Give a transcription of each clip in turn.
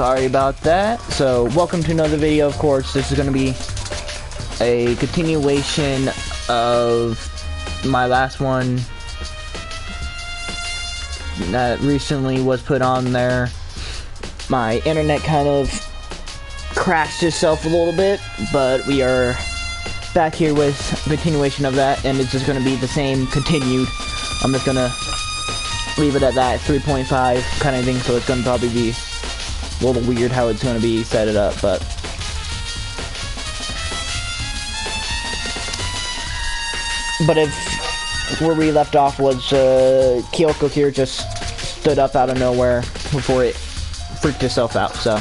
sorry about that. So, welcome to another video, of course. This is going to be a continuation of my last one that recently was put on there. My internet kind of crashed itself a little bit, but we are back here with a continuation of that, and it's just going to be the same continued. I'm just going to leave it at that 3.5 kind of thing, so it's going to probably be a little weird how it's going to be set it up, but if where we left off was Kyoko here just stood up out of nowhere before it freaked itself out, so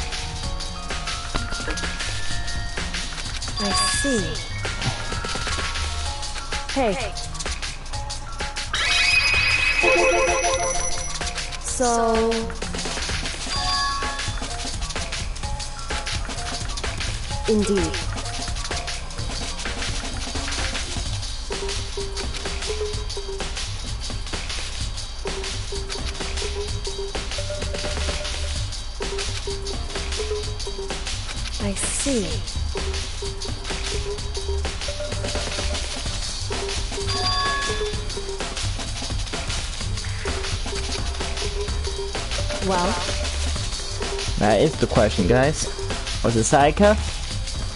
I see. Hey. So indeed. I see. Well, that is the question, guys. Was it Sayaka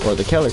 or the killer?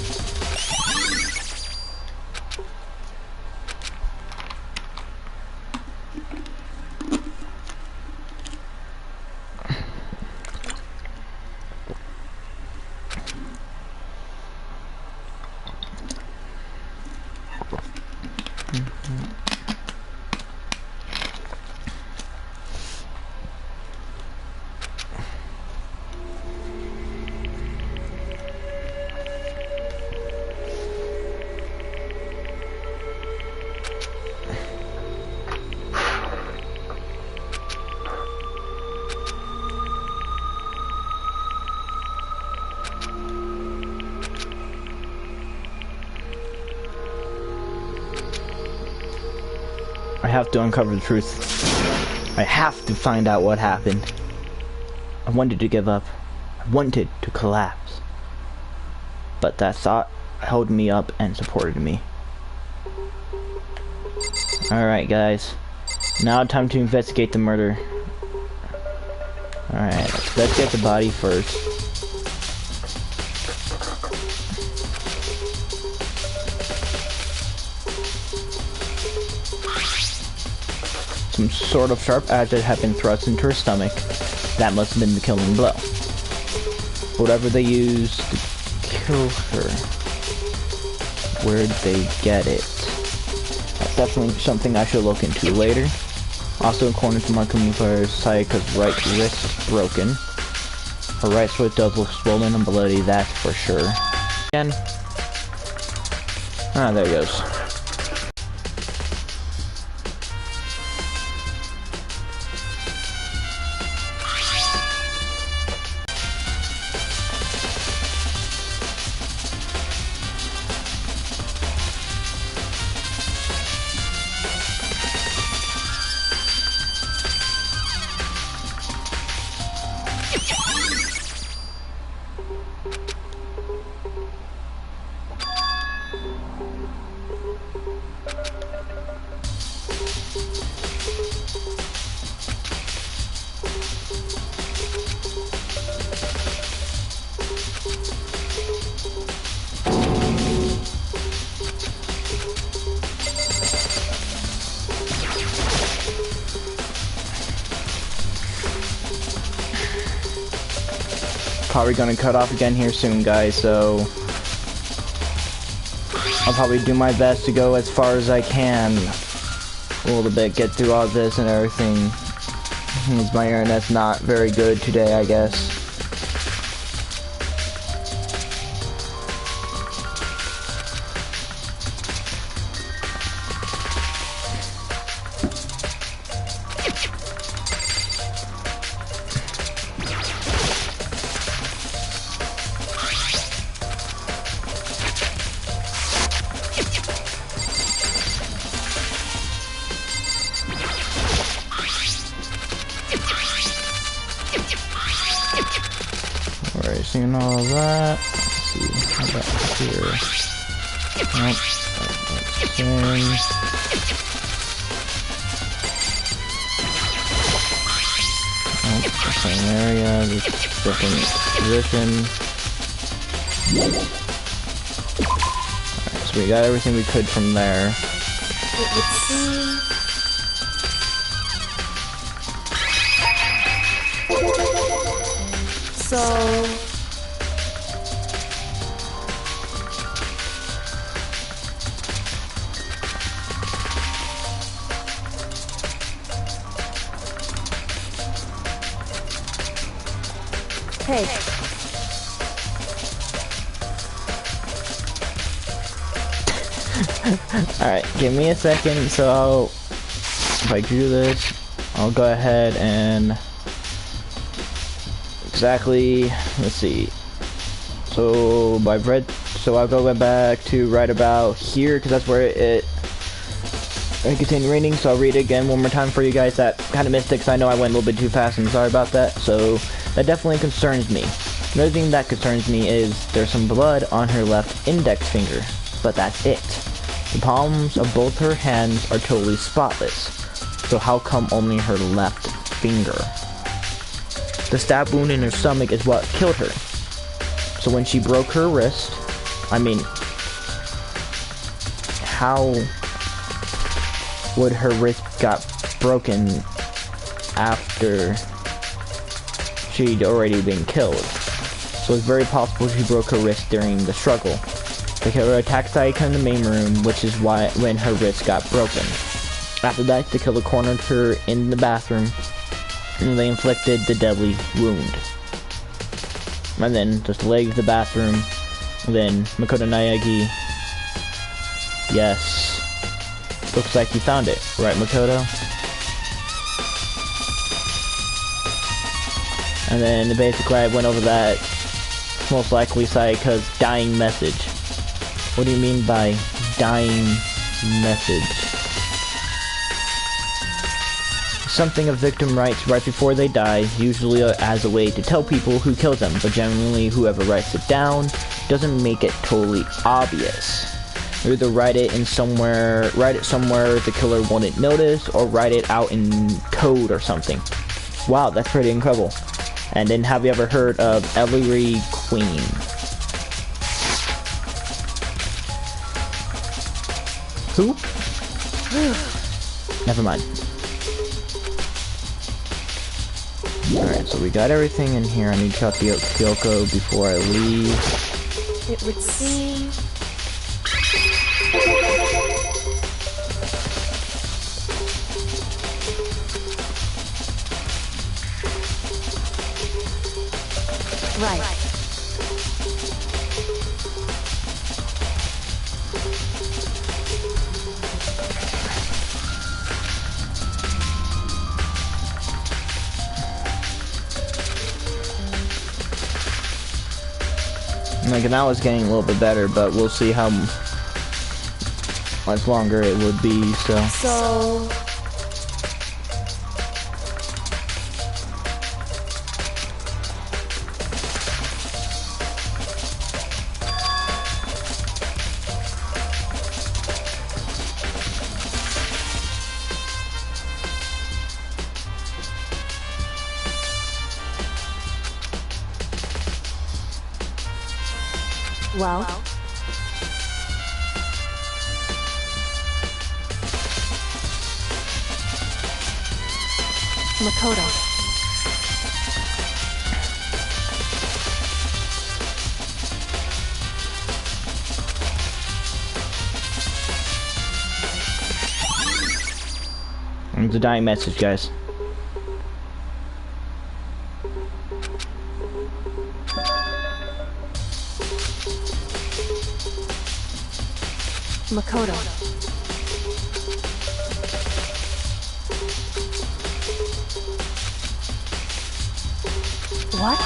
I have to uncover the truth. I have to find out what happened. I wanted to give up. I wanted to collapse. But that thought held me up and supported me. Alright, guys. Now time to investigate the murder. Alright, let's get the body first. Some sort of sharp object had been thrust into her stomach. That must have been the killing blow. Whatever they used to kill her, where'd they get it? That's definitely something I should look into later. Also, according to my communicator, Sayaka's right wrist broken. Her right foot does look swollen and bloody, that's for sure. Again. Ah, there it goes. Probably gonna cut off again here soon, guys, so I'll probably do my best to go as far as I can a little bit, get through all this and everything, since my internet's not very good today, I guess. already seen all of that. Let's see. How about here? Nope. The same area, just different position. Alright, so we got everything we could from there. It would seem... So... Hey. Alright, give me a second, so if I do this, I'll go ahead and exactly, let's see. So I'll go back to right about here, because that's where it contained reading, so I'll read it again one more time for you guys that kind of missed it, because I know I went a little bit too fast, and sorry about that. So that definitely concerns me. Another thing that concerns me is there's some blood on her left index finger, but that's it. The palms of both her hands are totally spotless, so how come only her left finger? The stab wound in her stomach is what killed her. So when she broke her wrist, I mean, how would her wrist got broken after she'd already been killed? So it's very possible she broke her wrist during the struggle. The killer attacked Sayaka in the main room, which is when her wrist got broken. After that, the killer cornered her in the bathroom, and they inflicted the deadly wound. And then just legs the bathroom, and then Makoto Naegi. Yes. Looks like you found it, right, Makoto? And then basically I went over that, most likely Sayaka's dying message. What do you mean by dying message? Something a victim writes right before they die, usually as a way to tell people who killed them, but generally whoever writes it down doesn't make it totally obvious. Either write it somewhere the killer wouldn't notice, or write it out in code or something. Wow, that's pretty incredible. And then have you ever heard of Ellery Queen? Who? Never mind. Alright, so we got everything in here. I need to cut the Kyoko before I leave. It would seem... Right. Like, now it's getting a little bit better, but we'll see how much longer it would be, so... Well... Makoto. It's a dying message, guys. Makoto. What?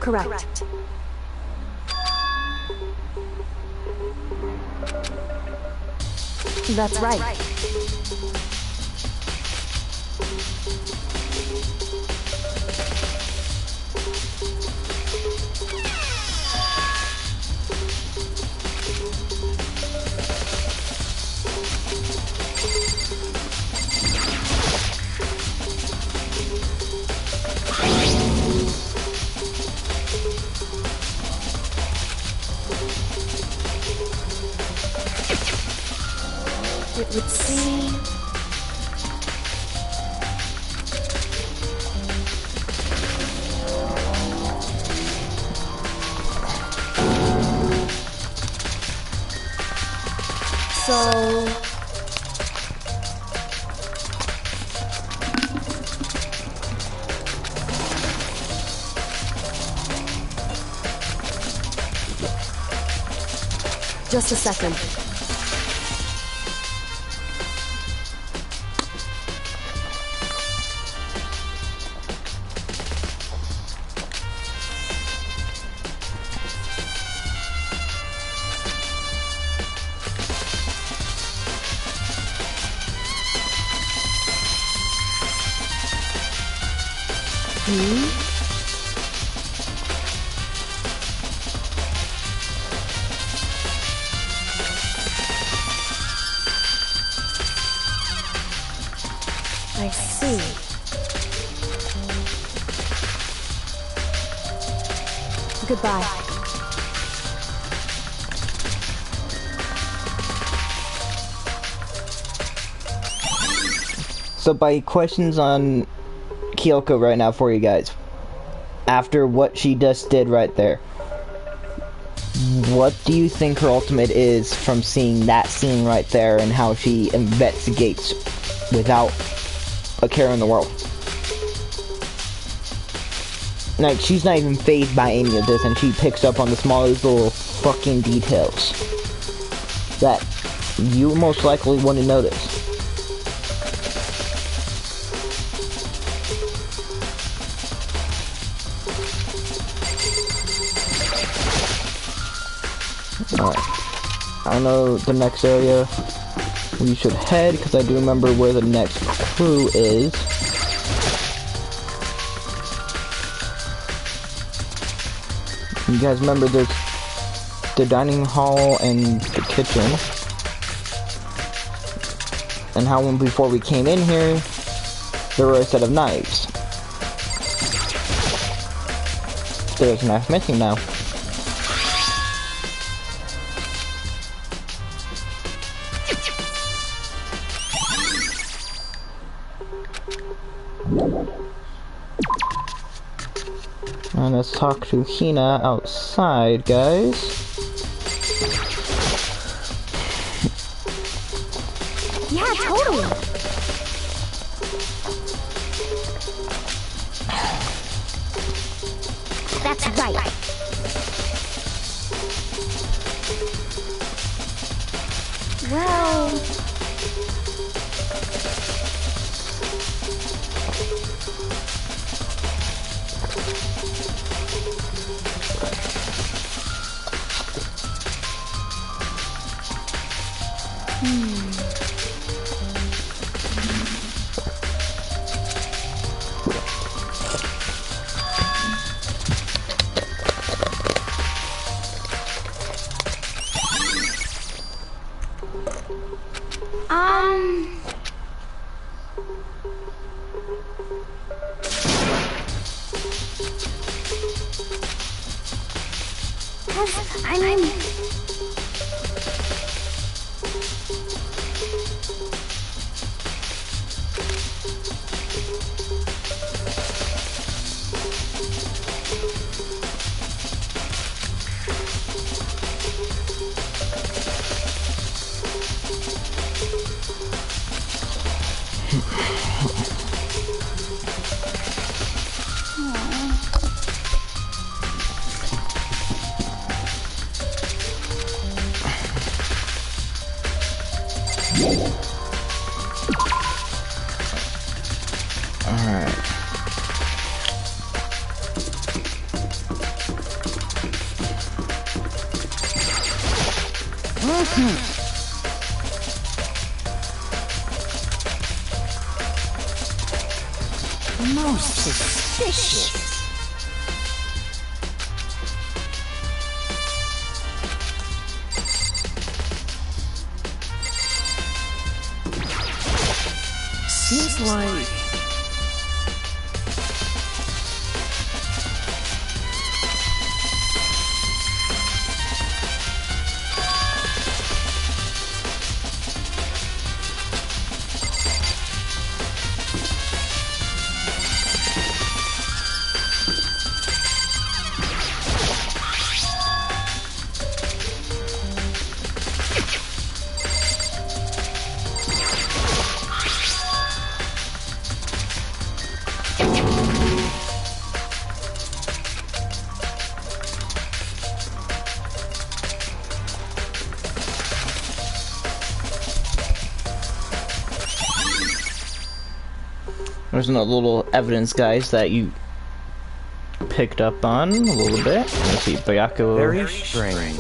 Correct. That's right. It would seem... So... Just a second. I see. Goodbye. So by questions on Kyoko right now for you guys. After what she just did right there, what do you think her ultimate is from seeing that scene right there and how she investigates without a care in the world? Like, she's not even fazed by any of this, and she picks up on the smallest little fucking details that you most likely wouldn't notice. Alright, I don't know the next area we should head, because I do remember where the next clue is. You guys remember there's the dining hall and the kitchen. And how when before we came in here, there were a set of knives. There's a knife missing now. And let's talk to Hina outside, guys. Yeah, totally. That's right. Well... I mean... Most suspicious. Seems like... There's another little evidence, guys, that you picked up on a little bit. Let's see, Bayako. Very strange.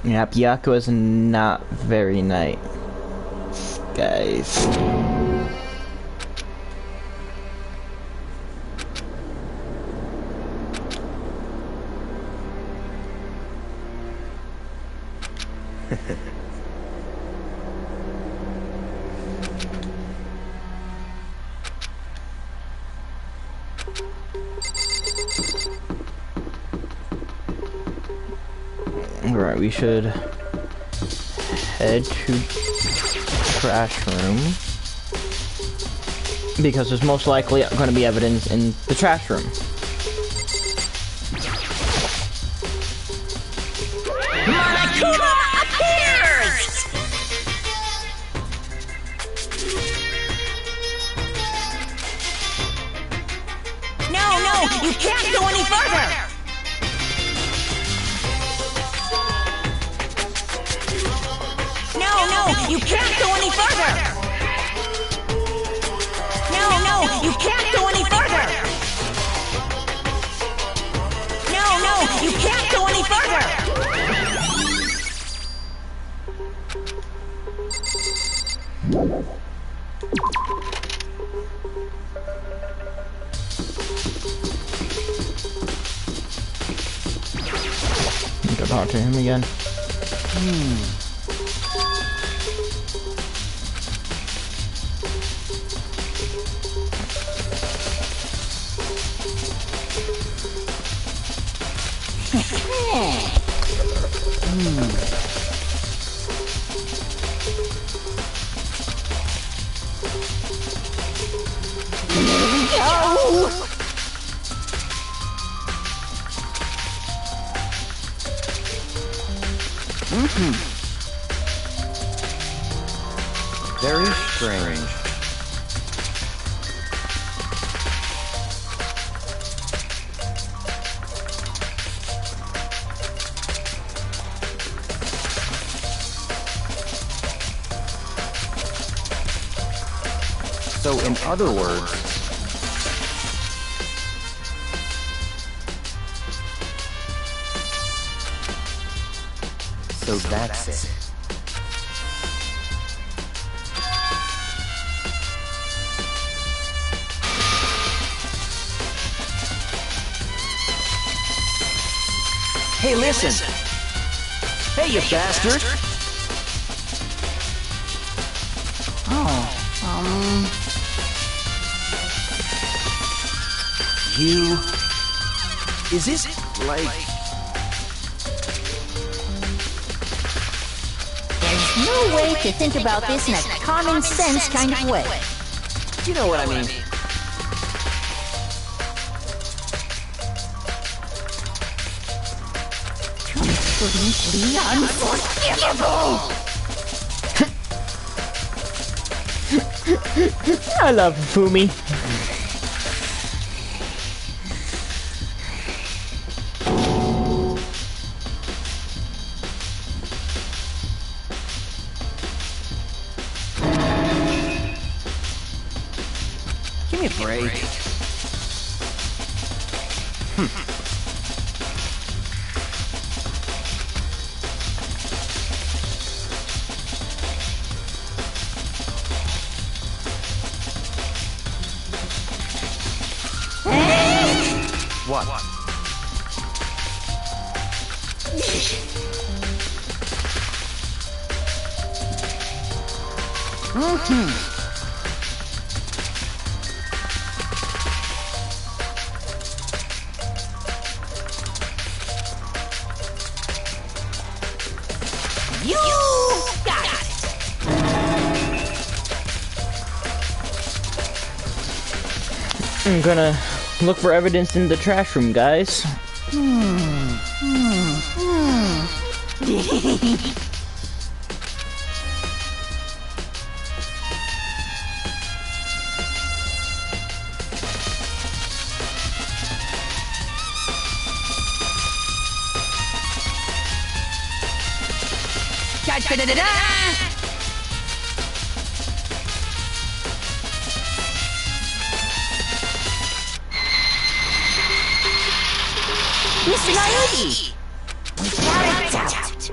Yeah, Bayako is not very nice, guys. Alright, we should head to trash room because there's most likely going to be evidence in the trash room. Monokuma appears! No, you can't go any further! No, you can't go any further! No, you can't go any further! No, you can't go any further! Go talk to him again. Very strange. So, in other words, so that's it. Hey, listen! Hey, you bastard! You... Is this, like... There's no way to think about this in a common sense kind of way. You know what I mean. Completely unforgivable! I love Fumi. me a break. What? You got it. I'm gonna look for evidence in the trash room, guys. Da-da-da-da-da! Mr. Naoki! Without a doubt.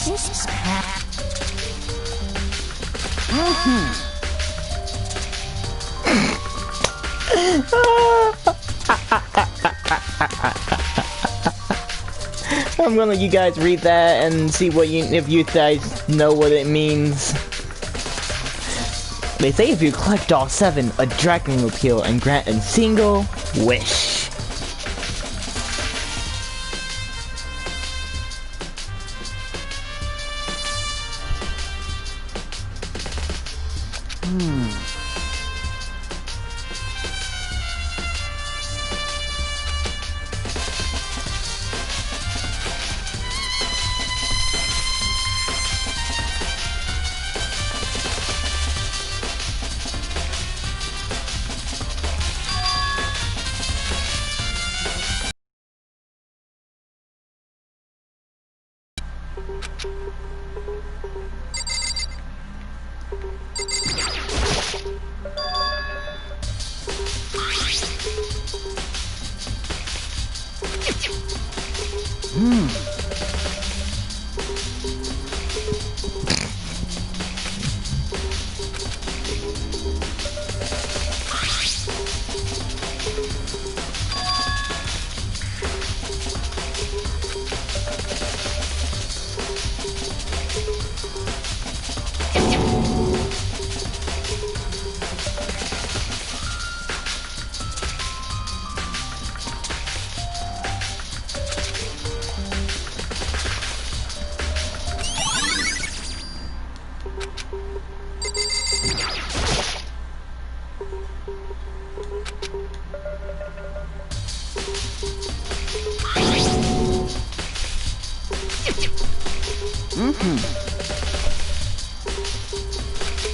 Is this crap? I'm gonna let you guys read that and see what if you guys know what it means. They say if you collect all 7, a dragon will appear and grant a single wish.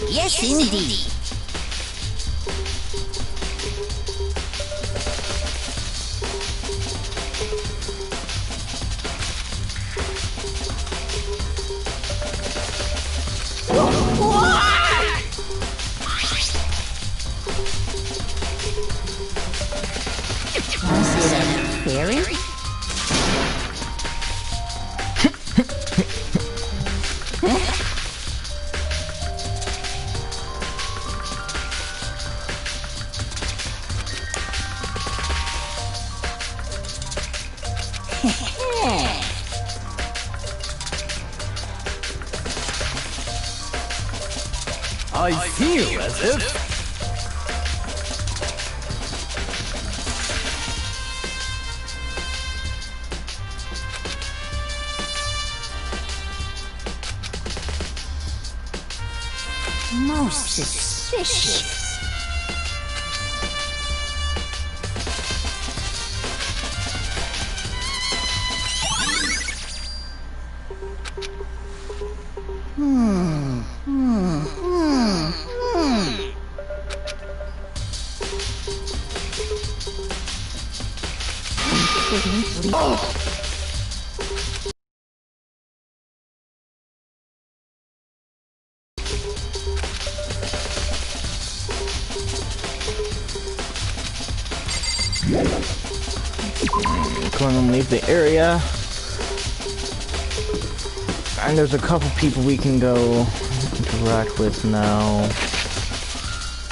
Yes, indeed. Fairy? I feel as if... Most suspicious. Go and leave the area. And there's a couple people we can go interact with now.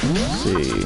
Let's see.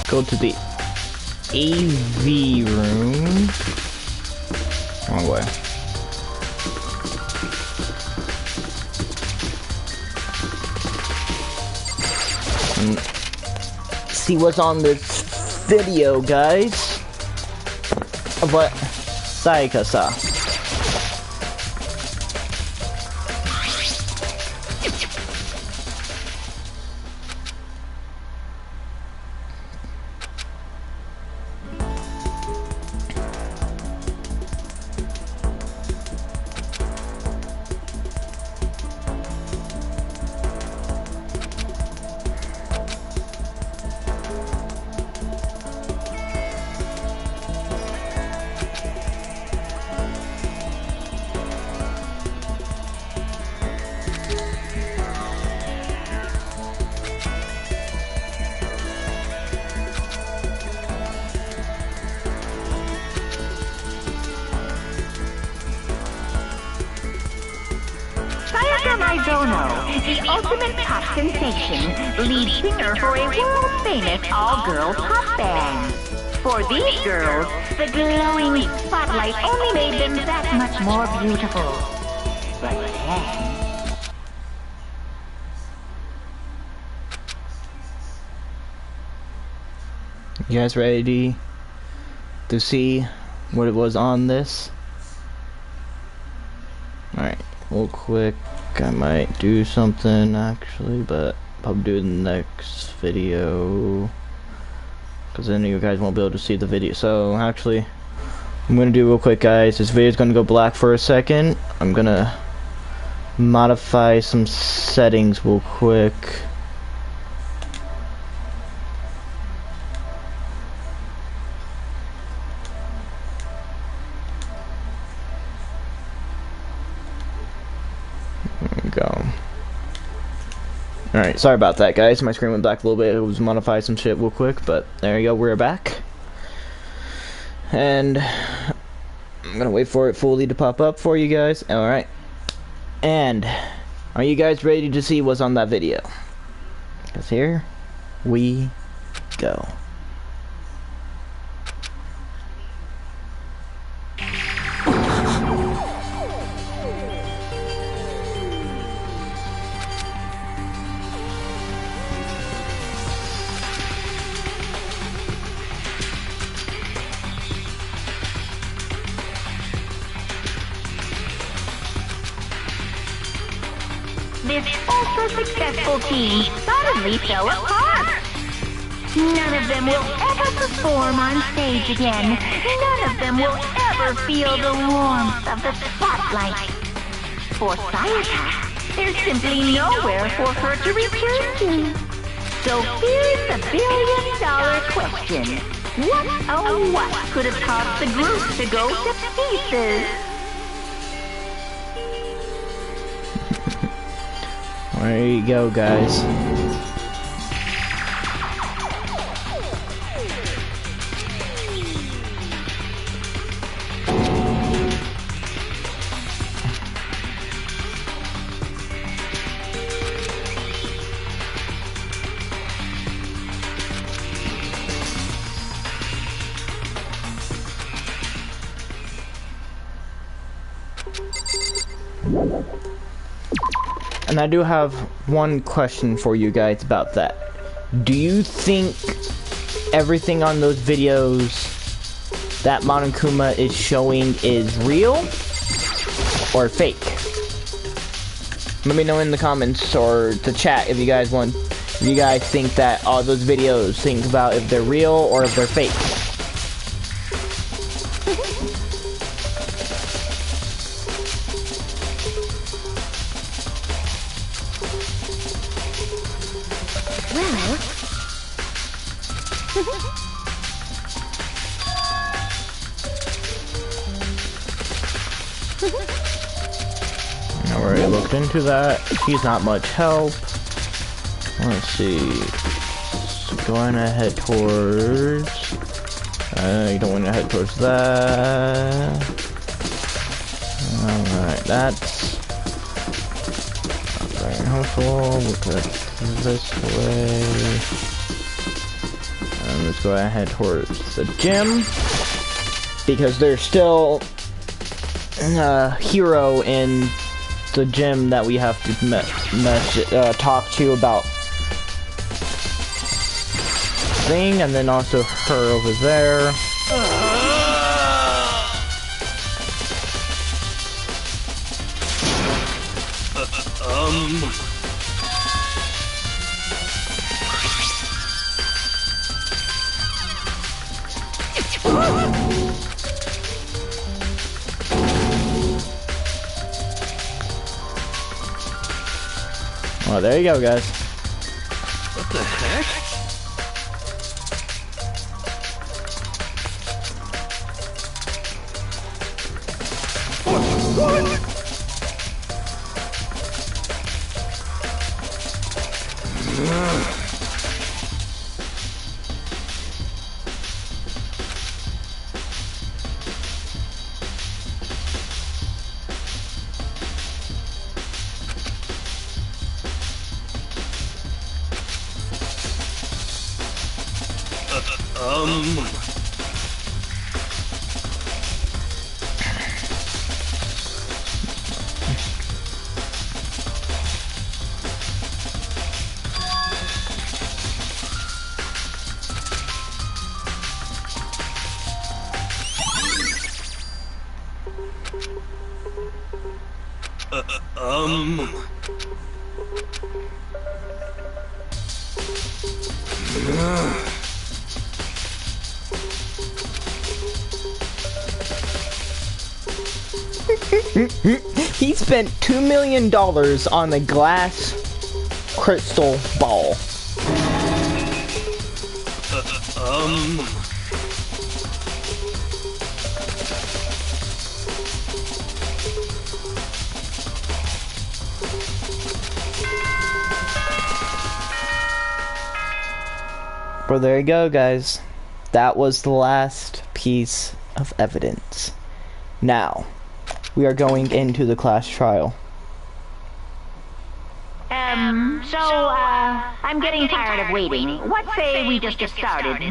Go to the AV room. Wrong way. And see what's on this video, guys. Of what Sayaka saw. The ultimate pop sensation, lead singer for a world-famous all-girl pop band. For these girls, the glowing spotlight only made them that much more beautiful. But then... You guys ready to see what it was on this? Alright, real quick. I might do something actually, but probably do it in the next video, because then you guys won't be able to see the video. So actually, I'm gonna do real quick, guys. This video is gonna go black for a second. I'm gonna modify some settings real quick. Go. Alright, sorry about that, guys. My screen went black a little bit. It was modify some shit real quick, but there you go, we're back. And I'm gonna wait for it fully to pop up for you guys. Alright. And are you guys ready to see what's on that video? Because here we go. This ultra-successful team suddenly fell apart. None of them will ever perform on stage again. None of them will ever feel the warmth of the spotlight. For Sayaka, there's simply nowhere for her to return to. So here's the billion-dollar question. What, oh what, could have caused the group to go to pieces? There you go, guys. And I do have one question for you guys about that. Do you think everything on those videos that Monokuma is showing is real or fake? Let me know in the comments or the chat if you guys want. If you guys think that all those videos, think about if they're real or if they're fake. I already looked into that. He's not much help. Let's see. So going to head towards. You don't want to head towards that. Alright, that's not very helpful. Look at this way. And let's go ahead and head towards the gym. Because there's still a hero in the gym that we have to talk to about thing, and then also her over there. Well, there you go, guys. What the heck? What? He spent $2 million on a glass crystal ball. But there you go, guys. That was the last piece of evidence. Now, we are going into the class trial. I'm getting tired of waiting. What say we just get started,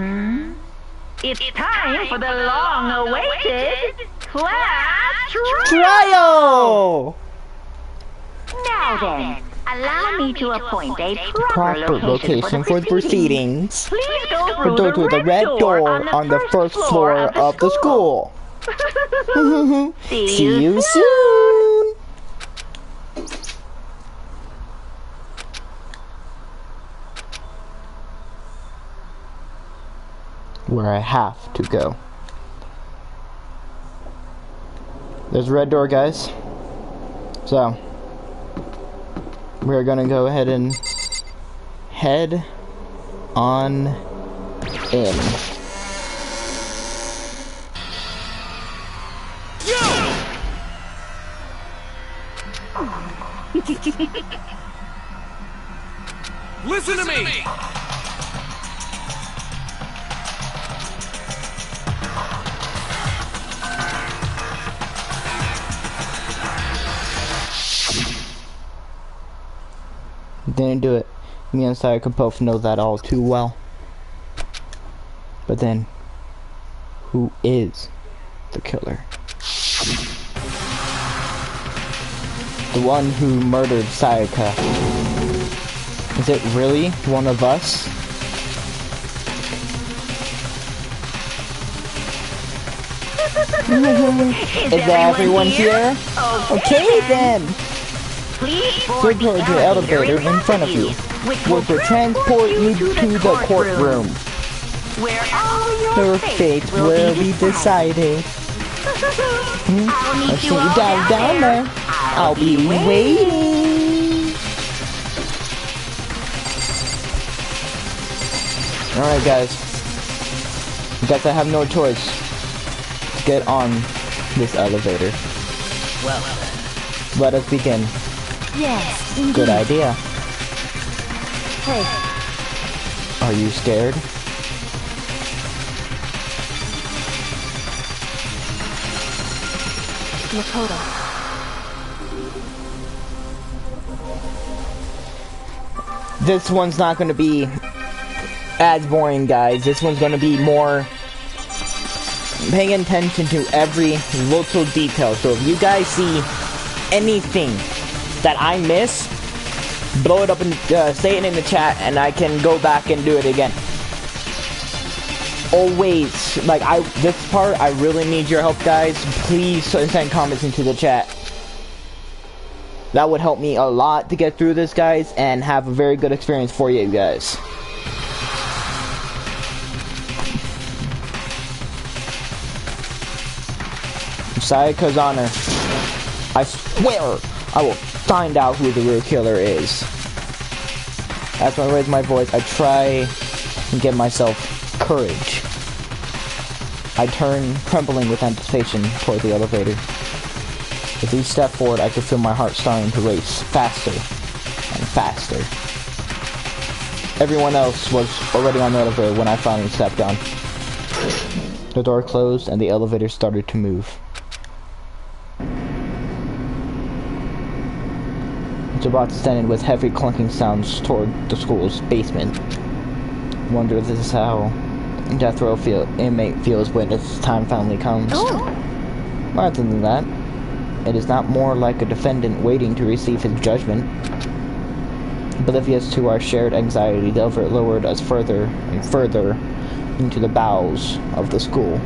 It's time for the long-awaited class Trial! Now then, allow me to appoint a proper location for the proceedings. Please go Go through to the red door on the first floor of the school. See See you you soon! Where I have to go. There's a red door, guys. So, we're gonna go ahead and head on in. Listen to me! Didn't do it. Me and Sayaka both know that all too well. But then, who is the killer? The one who murdered Sayaka. Is it really one of us? Is everyone here? Okay then! Please Go board toward the elevator in front of you, which will transport you to the courtroom. Where all Your fate will be decided. I'll see you down there. I'll be waiting. Alright guys. Guess I have no choice. Get on this elevator. Well, Let us begin. Yes, Good idea. Hey, Are you scared? Makoto. This one's not going to be as boring, guys. This one's going to be more paying attention to every little detail. So if you guys see anything that I miss, blow it up and say it in the chat, and I can go back and do it again. Always, like, this part, I really need your help, guys. Please send comments into the chat. That would help me a lot to get through this, guys, and have a very good experience for you guys. Sayaka's honor. I swear I will find out who the real killer is. After I raise my voice, I try and give myself courage. I turn, trembling with anticipation, toward the elevator. With each step forward, I could feel my heart starting to race faster and faster. Everyone else was already on the elevator when I finally stepped on. The door closed and the elevator started to move. The box descended with heavy clunking sounds toward the school's basement. Wonder if this is how death row inmate feels when its time finally comes. Rather than that, it is not more like a defendant waiting to receive his judgment. Oblivious to our shared anxiety, the elevator lowered us further and further into the bowels of the school.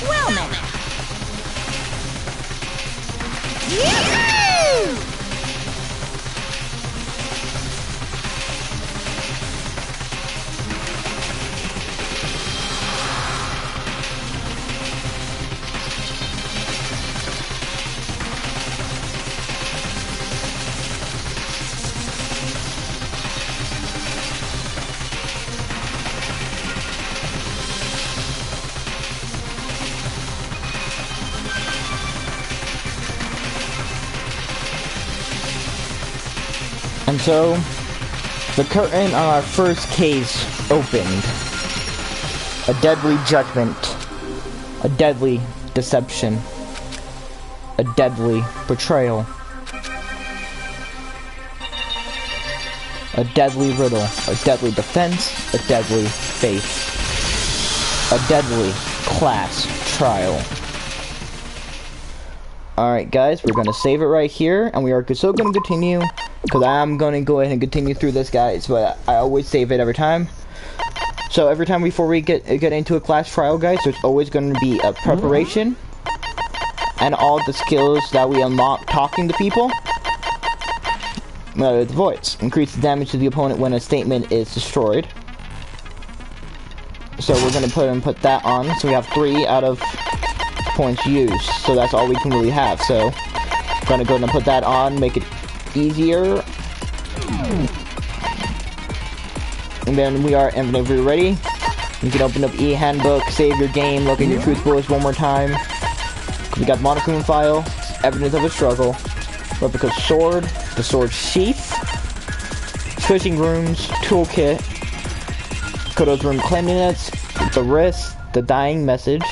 well now. And so, the curtain on our first case opened. A deadly judgment. A deadly deception. A deadly betrayal. A deadly riddle. A deadly defense. A deadly faith. A deadly class trial. Alright guys, we're going to save it right here, and we are still going to continue, because I am going to go ahead and continue through this, guys, but I always save it every time. So every time before we get into a class trial, guys, there's always going to be a preparation, and all the skills that we unlock talking to people. The voice. Increases damage to the opponent when a statement is destroyed. So we're going to put that on, so we have 3 out of points used, so that's all we can really have. So I'm gonna go ahead and put that on, make it easier. And then we are, and whenever you're ready, you can open up e-handbook, save your game, look at your truth bullets one more time. We got monochrome file, evidence of a struggle, replica sword, the sword sheath, switching rooms, toolkit, Kodo's room cleanliness, the wrist, the dying message,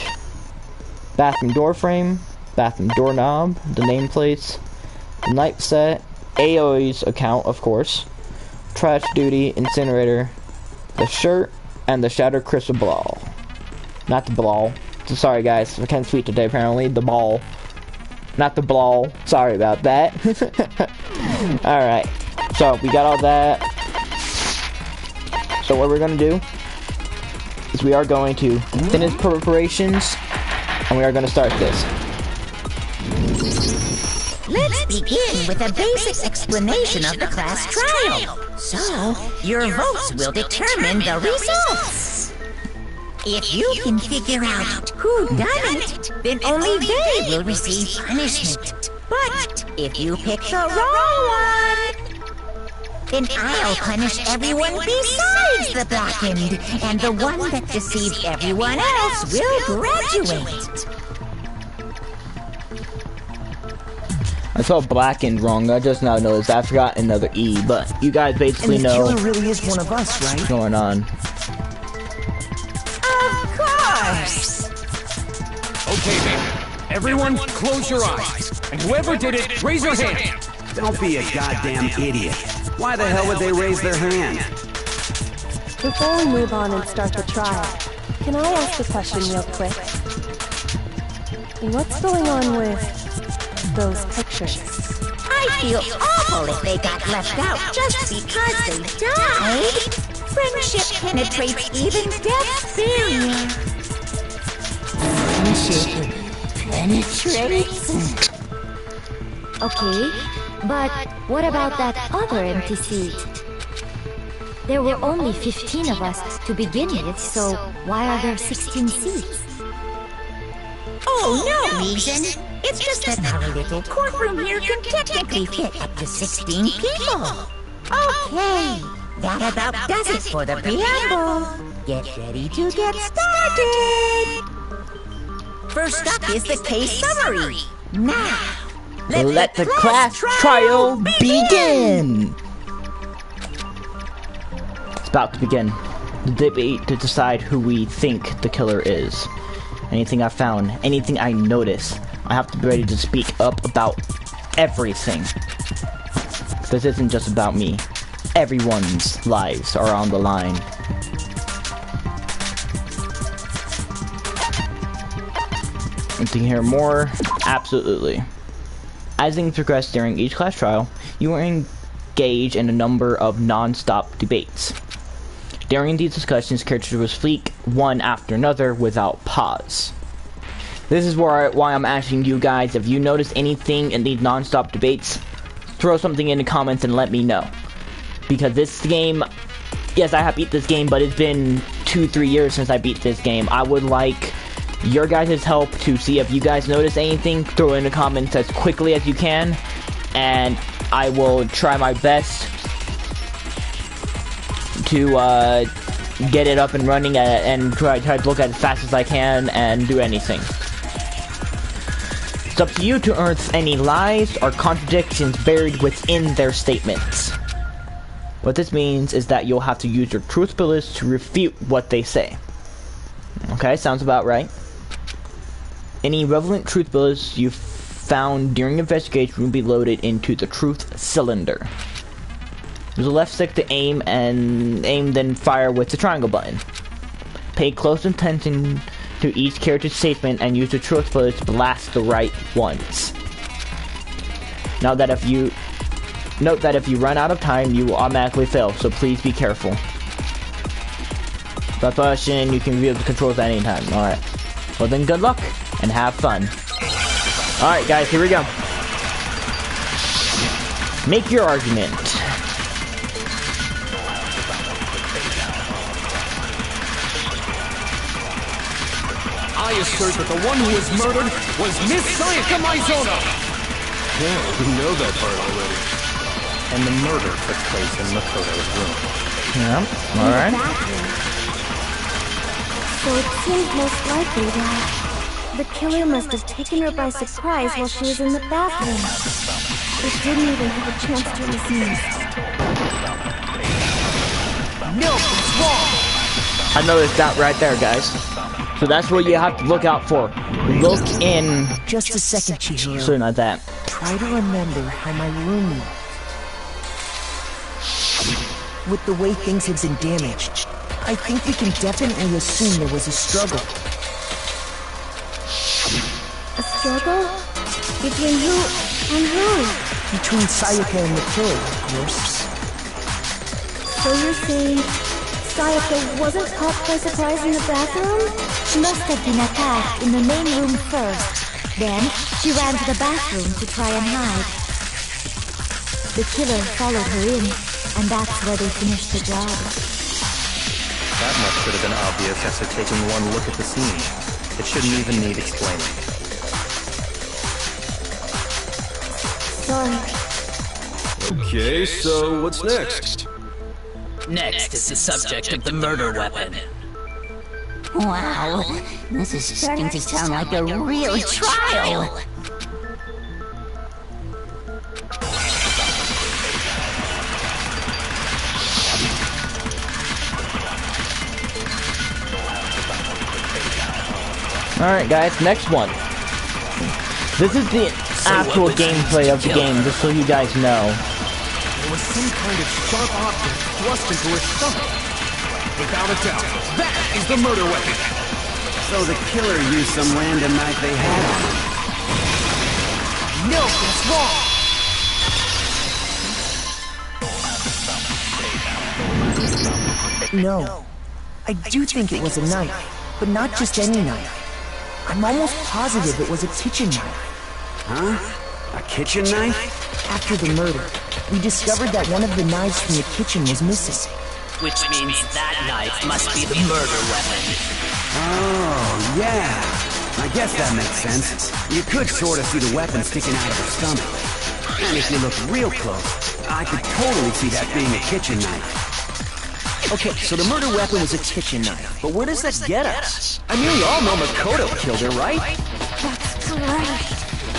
bathroom door frame, bathroom doorknob, the nameplates, the night set, Aoi's account, of course, trash duty, incinerator, the shirt, and the shattered crystal ball. Not the ball. Sorry guys, I can't speak today apparently. The ball. Not the ball. Sorry about that. Alright. So, we got all that. So what we're gonna do is we are going to finish preparations, and we are gonna start this. Let's begin with a basic explanation of the class trial. So, your votes will determine the results. If you can figure out who done it, then only they will receive punishment. But if you pick the wrong one, then I'll punish everyone besides the blackened, and the one that deceived everyone else will graduate. I spelled blackened wrong. I just now noticed. I forgot another E, but you guys basically know the killer really is one of us, right? what's going on. Of course! Okay, then. Everyone, close your eyes. And whoever did it, raise your hand. Don't be a goddamn idiot. Why the hell would they raise their hand? Before we move on and start the trial, can I ask a question real quick? What's going on with those pictures? I feel awful if they got left out just because they died. Friendship penetrates even death's barrier. Friendship penetrates. Okay, but what about that other empty seat? There were only 15 of us to begin with, so why are there 16 seats? Oh, no reason. It's just that our little courtroom here can technically fit up to 16 people. Okay, that about does it for the preamble. Get ready to get started. First up is the case summary. Now, Let the class trial begin! It's about to begin. The debate to decide who we think the killer is. Anything I found, anything I notice, I have to be ready to speak up about everything. This isn't just about me. Everyone's lives are on the line. And to hear more, absolutely. As things progress during each class trial, you are engaged in a number of non-stop debates. During these discussions, characters will speak one after another without pause. This is why I'm asking you guys, if you notice anything in these non-stop debates, throw something in the comments and let me know. Because this game, yes, I have beat this game, but it's been 2-3 years since I beat this game. I would like your guys' help to see if you guys notice anything. Throw it in the comments as quickly as you can, and I will try my best to get it up and running and try to look at it as fast as I can and do anything. It's up to you to unearth any lies or contradictions buried within their statements. What this means is that you'll have to use your truth bullets to refute what they say. Okay, sounds about right. Any relevant truth bullets you found during investigation will be loaded into the truth cylinder. Use the left stick to aim, and then fire with the triangle button. Pay close attention to each character's statement and use the truth bullets to blast the right ones. Note that if you run out of time, you will automatically fail, so please be careful. Without question, you can review the controls at any time. Alright. Well then, good luck, and have fun. Alright guys, here we go. Make your argument. I assert that the one who was murdered was Miss Sayaka Maizono! Yeah, we know that part already. And the murder took place in Makoto's room. Yeah, alright. So it seems most likely that the killer must have taken her by surprise while she was in the bathroom. It didn't even have a chance to resist. No, it's wrong! I noticed that right there, guys. So that's what you have to look out for. Look in... Just a second, Chihiro. So not that. Try to remember how my room was. With the way things had been damaged, I think we can definitely assume there was a struggle. A struggle? Between who and who? Between Sayaka and the killer, of course. So you're saying Sayaka wasn't caught by surprise in the bathroom? She must have been attacked in the main room first. Then, she ran to the bathroom to try and hide. The killer followed her in, and that's where they finished the job. That much should have been obvious after taking one look at the scene. It shouldn't even need explaining. Sorry. Okay, so what's next? Next is the subject of the murder weapon. Wow, this is starting to sound like a real trial. Alright guys, next one. This is the actual gameplay of the game, just so you guys know. There was some kind of sharp object thrust into her stomach. Without a doubt, that is the murder weapon. So the killer used some random knife they had on him. No, that's wrong. No. I do think it was a knife, but not just any knife. I'm almost positive it was a kitchen knife. Huh? A kitchen knife? After the murder, we discovered that one of the knives from the kitchen was missing. Which means that knife must be the murder weapon. Oh, yeah. I guess that makes sense. You could sort of see the weapon sticking out of her stomach. And if you look real close, I could totally see that being a kitchen knife. Okay, so the murder weapon was a kitchen knife, but where does that get us? I mean, we all know Makoto killed her, right? That's right.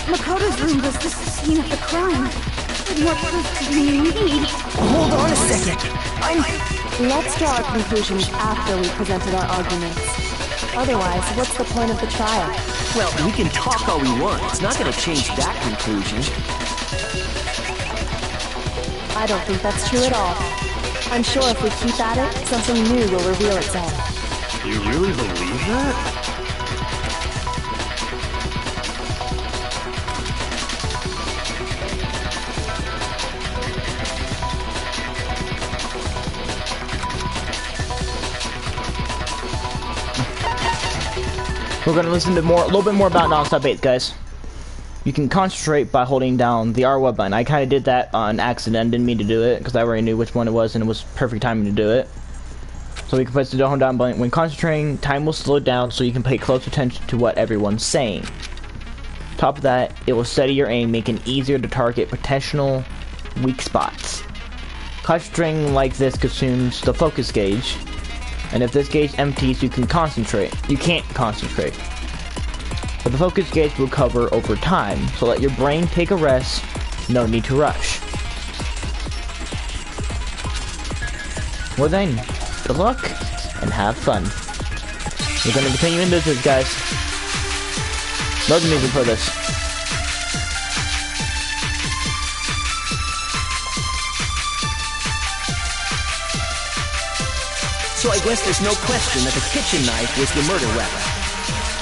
Makoto's room was the scene of the crime. What proof do you need? Hold on a second. Let's draw our conclusions after we presented our arguments. Otherwise, what's the point of the trial? Well, we can talk all we want. It's not going to change that conclusion. I don't think that's true at all. I'm sure if we keep at it, something new will reveal itself. You really believe that? We're gonna listen to a little bit more about non-stop 8, guys. You can concentrate by holding down the R1 button. I kind of did that on accident, didn't mean to do it, because I already knew which one it was, and it was perfect timing to do it. So we can press the hold down button. When concentrating, time will slow down so you can pay close attention to what everyone's saying. Top of that, it will steady your aim, making it easier to target potential weak spots. Concentrating like this consumes the focus gauge, and if this gauge empties, you can concentrate. You can't concentrate. But the focus gauge will recover over time, so let your brain take a rest, no need to rush. Well then, good luck, and have fun. We're gonna continue into this, guys. Love the music for this. So I guess there's no question that the kitchen knife was the murder weapon.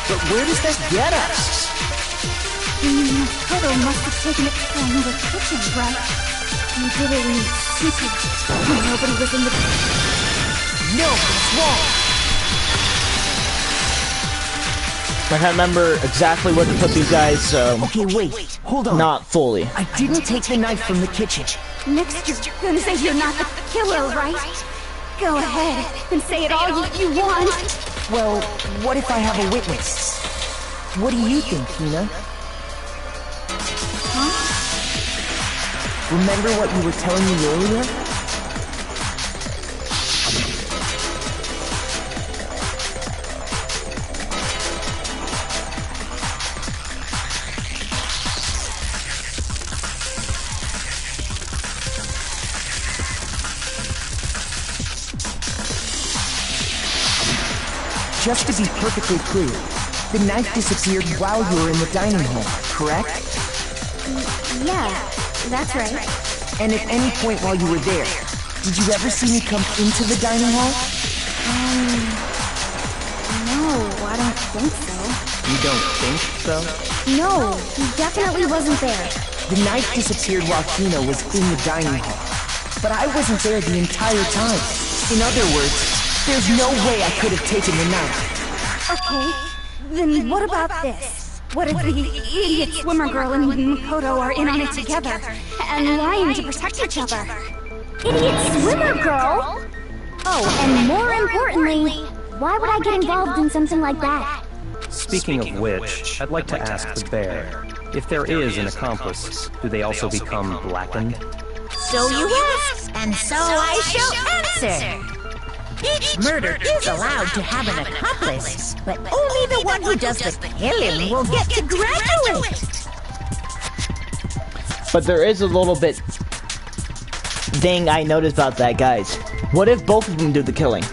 But where does that get us? Makoto must have taken it from the kitchen, right? You did it in secret. Nobody was in the... No, it's wrong. I can't remember exactly what to put these guys, so... Okay, wait. Hold on. Not fully. I didn't take the knife from the kitchen. Next you're gonna say you're not the killer, right? Go ahead and say it all you want. Well, what if I have a witness? What do you think, Hina? Huh? Remember what you were telling me earlier? Just to be perfectly clear, the knife disappeared while you were in the dining hall, correct? Yeah, that's right. And at any point while you were there, did you ever see me come into the dining hall? No, I don't think so. You don't think so? No, he definitely wasn't there. The knife disappeared while Hina was in the dining hall. But I wasn't there the entire time. In other words, there's no way I could have taken the knife. Okay, then what about this? What if the idiot swimmer girl and Makoto are in on it together and lying to protect each other? Idiot swimmer girl? Oh, and more importantly, why would I get involved in something like that? Speaking of which, I'd like to ask the bear, if there is an accomplice, do they also become blackened? So you ask, and so I shall answer. Each murder is allowed to have an accomplice, but only the one who does the killing will get to graduate. But there is a little bit thing I noticed about that, guys. What if both of them do the killing?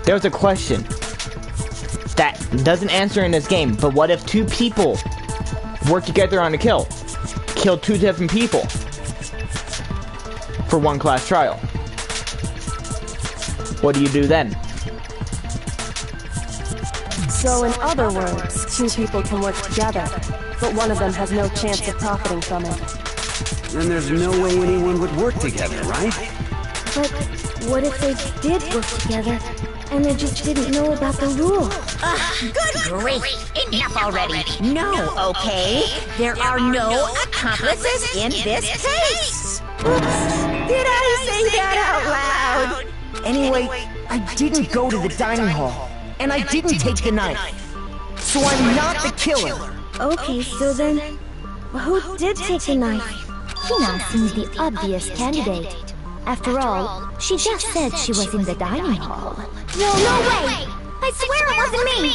There's a question that doesn't answer in this game, but what if two people work together on a kill? Kill two different people for one class trial. What do you do then? So in other words, two people can work together, but one of them has no chance of profiting from it. Then there's no way anyone would work together, right? But what if they did work together and they just didn't know about the rule? Good grief! Enough already! No, okay? There are no accomplices in this case! Oops! Did I say that out loud? Anyway, I didn't go to the dining hall, and I didn't take the knife. So I'm not the killer. Okay, so then, who did take the knife? Hina seems the obvious candidate. After all, she just said she was in the dining hall. No way! I swear it wasn't me!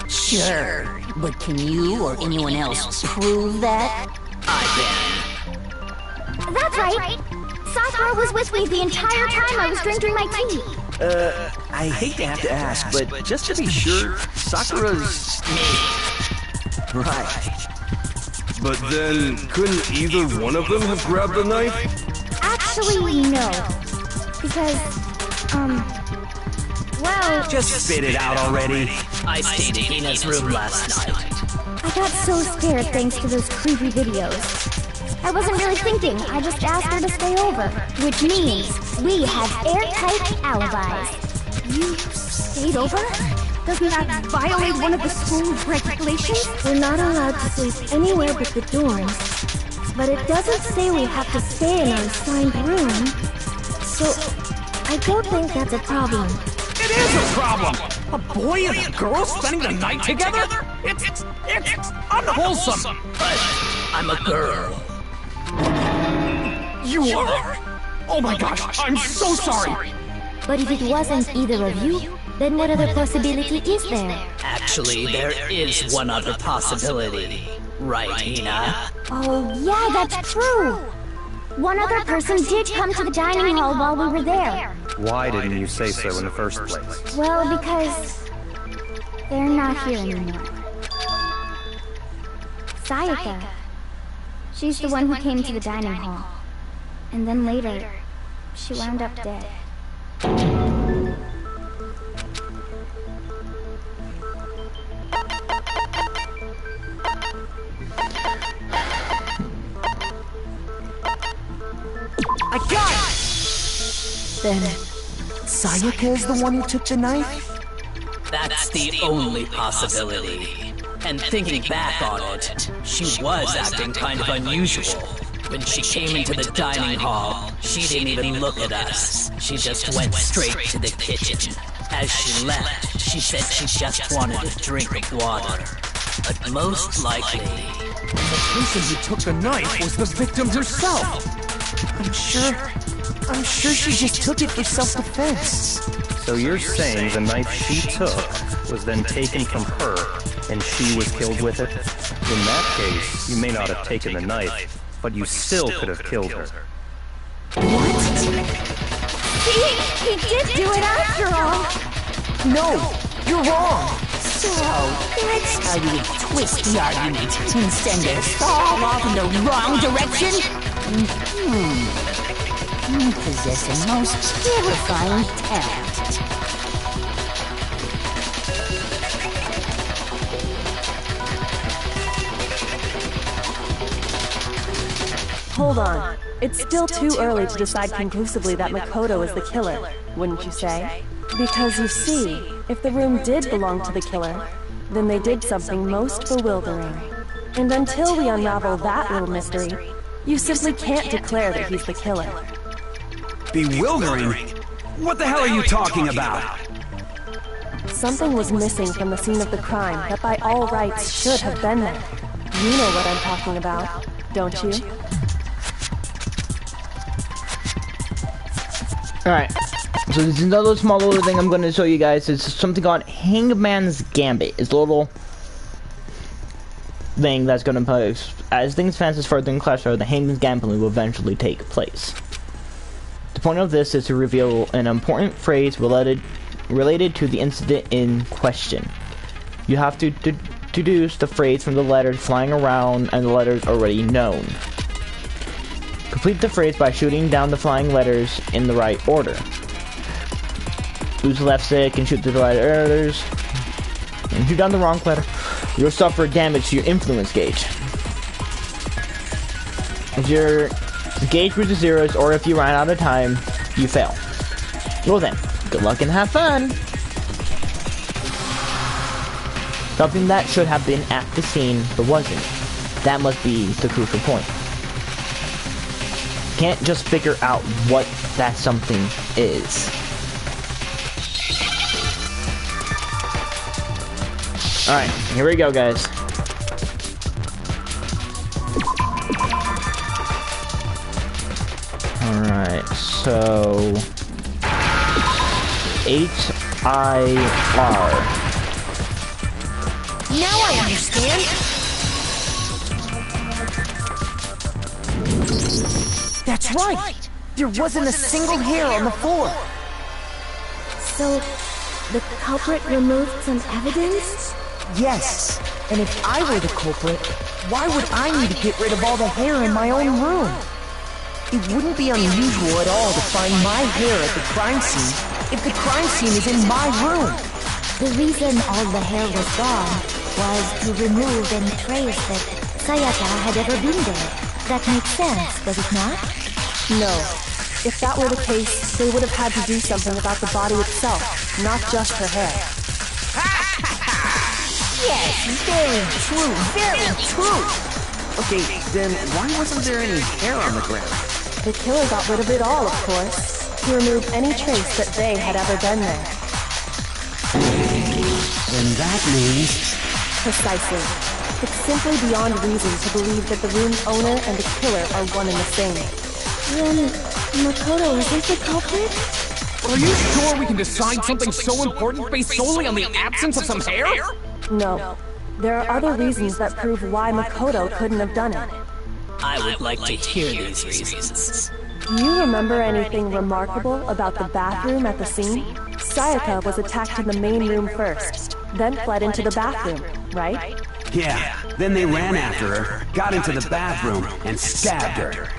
Sure, but can you or anyone else prove that? I can. That's right! Sakura was with me the entire time I was drinking my tea. I hate to have to ask, but just to be sure, Sakura's... Me. Right. But then, couldn't either one of them have grabbed the knife? Actually, no. Because, well... Just spit it out already. I stayed in Hina's room last night. I got so scared thanks to those creepy videos. I wasn't really thinking, I just asked her to stay over. Which means we have airtight alibis. You stayed over? Doesn't that violate one of the school regulations? We're not allowed to sleep anywhere but the dorms. But it doesn't say we have to stay in our assigned room. So, I don't think that's a problem. It is a problem! A boy and a girl spending the night together? It's unwholesome! But I'm a girl. You are? Oh my gosh, I'm so sorry! But if it wasn't either of you, then what other possibility is there? Actually, there is one other possibility. Right, Hina? Oh, yeah, that's true! One other person did come to the dining hall while we were there. Why didn't you say so in the first place? Well, because... they're not here anymore. Sayaka. She's the one who came to the dining hall. And then later, she wound up dead. I got it! Then, Sayaka is the one who took the knife? That's the only possibility. And thinking back on it, she was acting kind of unusual. When she came into the dining hall, she didn't even look at us. She just went straight to the kitchen. As she left, she said she just wanted a drink of water. But most likely... The person who took the knife was the victim herself! I'm sure she just took it for self-defense. So you're saying the knife she took was then taken from her, and she was killed with it? In that case, you may not have taken the knife, but you still could have killed her. He did do it after all! No, you're wrong. So, that's how you twist the argument and send us all off in the wrong direction? You possess a most terrifying talent. Hold on. It's still too early to decide conclusively that Makoto is the killer, wouldn't you say? Because you see, if the room did belong to the killer, then they did something most bewildering. And until we unravel that little mystery, you simply can't declare that he's the killer. Bewildering? What the hell are you talking about? Something was missing from the scene of the crime that by all rights should have been there. You know what I'm talking about, don't you? Alright, so there's another small little thing I'm going to show you guys. It's something called Hangman's Gambit. It's a little thing that's going to play as things advance further in Clash Royale. The Hangman's Gambit will eventually take place. The point of this is to reveal an important phrase related to the incident in question. You have to deduce the phrase from the letters flying around and the letters already known. Complete the phrase by shooting down the flying letters in the right order. Use the left stick and shoot the right letters. And shoot down the wrong letter, you'll suffer damage to your influence gauge. If your gauge reaches zeros, or if you run out of time, you fail. Well then, good luck and have fun! Something that should have been at the scene, but wasn't. That must be the crucial point. Can't just figure out what that something is. Alright, here we go, guys. Alright, so... H-I-R. Now I understand. That's right. There wasn't a single hair on the floor. So, the culprit removed some evidence? Yes. And if I were the culprit, why would I need to get rid of all the hair in my own room? It wouldn't be unusual at all to find my hair at the crime scene if the crime scene is in my room. The reason all the hair was gone was to remove any trace that Sayaka had ever been there. That makes sense, does it not? No. If that were the case, they would have had to do something about the body itself, not just her hair. Yes, very true, very true. Okay, then why wasn't there any hair on the ground? The killer got rid of it all, of course, to remove any trace that they had ever been there. And that means... Precisely. It's simply beyond reason to believe that the room's owner and the killer are one and the same. Then, Makoto isn't the culprit? Are you sure we can decide something so important based solely on the absence of some hair? No. There are other reasons that prove why Makoto couldn't have done it. I would like to hear these reasons. Do you remember anything remarkable about the bathroom at the scene? Sayaka was attacked in the main room first, then fled into the bathroom, right? Yeah, then they ran after her, got into the bathroom, and stabbed her.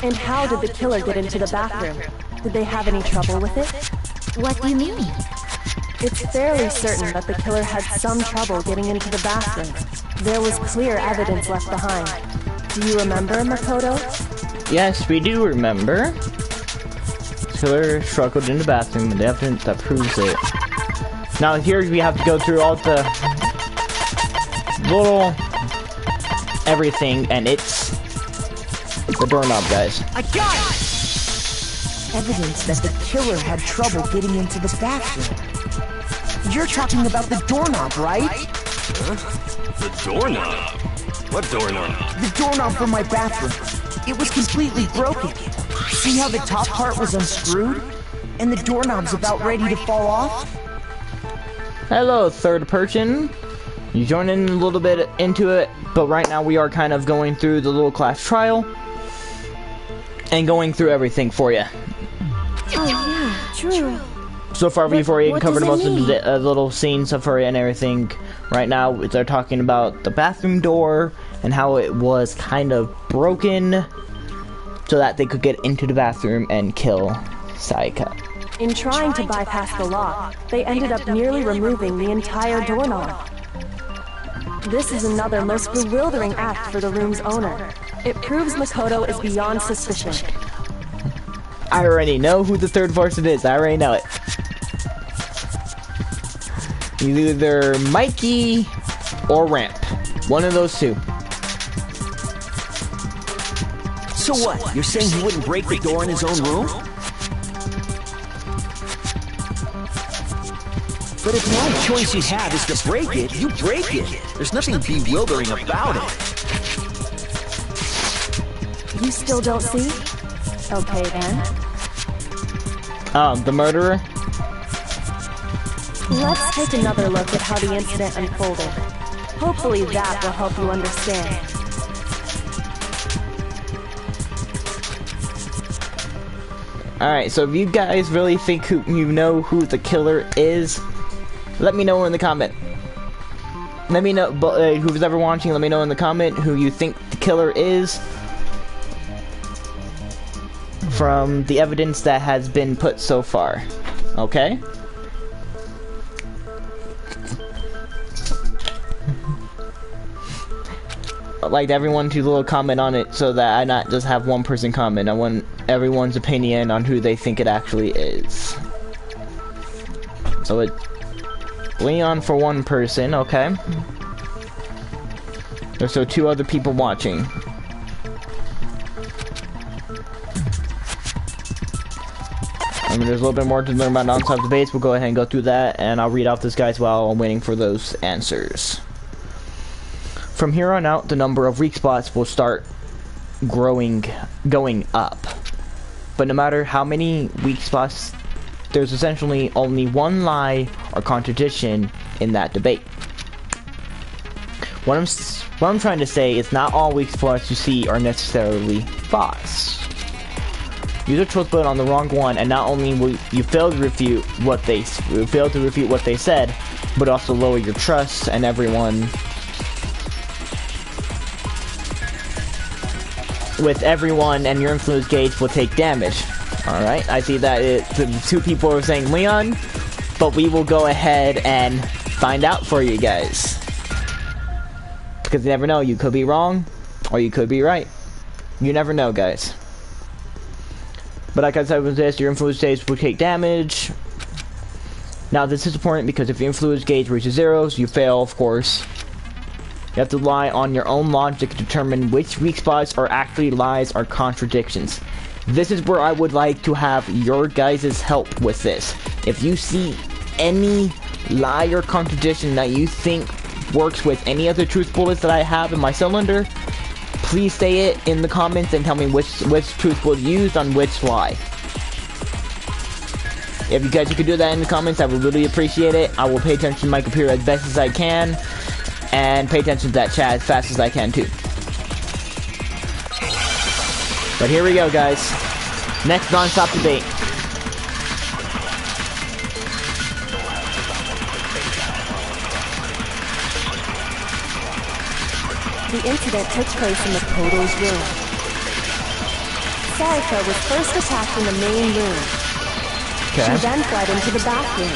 And how did the killer get into the bathroom? Did they have any trouble with it? What do you mean? It's fairly certain that the killer had some trouble getting into the bathroom. There was clear evidence left behind. Do you remember, Makoto? Yes, we do remember. Killer struggled in the bathroom, and the evidence that proves it. Now here we have to go through all the little everything, and it's the doorknob, guys. I got it! Evidence that the killer had trouble getting into the bathroom. You're talking about the doorknob, right? Huh? The doorknob? What doorknob? The doorknob for my bathroom. It was completely broken. See how the top part was unscrewed? And the doorknob's about ready to fall off? Hello, third person. You join in a little bit into it, but right now we are kind of going through the little class trial and going through everything for you. Oh yeah, true. So far, we've already what covered does most it of mean? the little scenes of her and everything. Right now, they're talking about the bathroom door and how it was kind of broken so that they could get into the bathroom and kill Sayaka. In trying to bypass the lock, they ended up nearly removing the entire doorknob. This is another most bewildering act for the room's owner. It proves Makoto is beyond suspicion. I already know who the third person is. I already know it. Either Mikey or Ramp. One of those two. So what? You're saying he wouldn't break the door in his own room? But if the only choice you have is to break it, you break it. There's nothing bewildering about it. You still don't see? Okay then. The murderer? Let's take another look at how the incident unfolded. Hopefully that will help you understand. Alright, so if you guys really think you know who the killer is, let me know in the comment. Let me know, who's ever watching, let me know in the comment who you think the killer is from the evidence that has been put so far. Okay? I'd like everyone to little comment on it so that I not just have one person comment. I want everyone's opinion on who they think it actually is. So it's Leon for one person, okay? There's still two other people watching. I mean, there's a little bit more to learn about non-stop debates. We'll go ahead and go through that, and I'll read out this guys while I'm waiting for those answers. From here on out, the number of weak spots will start going up. But no matter how many weak spots, there's essentially only one lie or contradiction in that debate. What I'm trying to say is not all weak spots you see are necessarily false. Use a truth bullet on the wrong one, and not only will you fail to refute what they said, but also lower your trust and everyone and your influence gauge will take damage. Alright, I see that the two people are saying Leon, but we will go ahead and find out for you guys. Because you never know, you could be wrong, or you could be right. You never know, guys. But like I said with this, your influence gauge will take damage. Now this is important because if your influence gauge reaches zeros, you fail, of course. You have to rely on your own logic to determine which weak spots are actually lies or contradictions. This is where I would like to have your guys' help with this. If you see any lie or contradiction that you think works with any other truth bullets that I have in my cylinder, please say it in the comments and tell me which truth bullet used on which lie. If you guys could do that in the comments, I would really appreciate it. I will pay attention to my computer as best as I can, and pay attention to that chat as fast as I can too. But here we go, guys. Next non-stop debate. The incident took place in Makoto's room. Sayaka was first attacked in the main room. Okay. She then fled into the bathroom.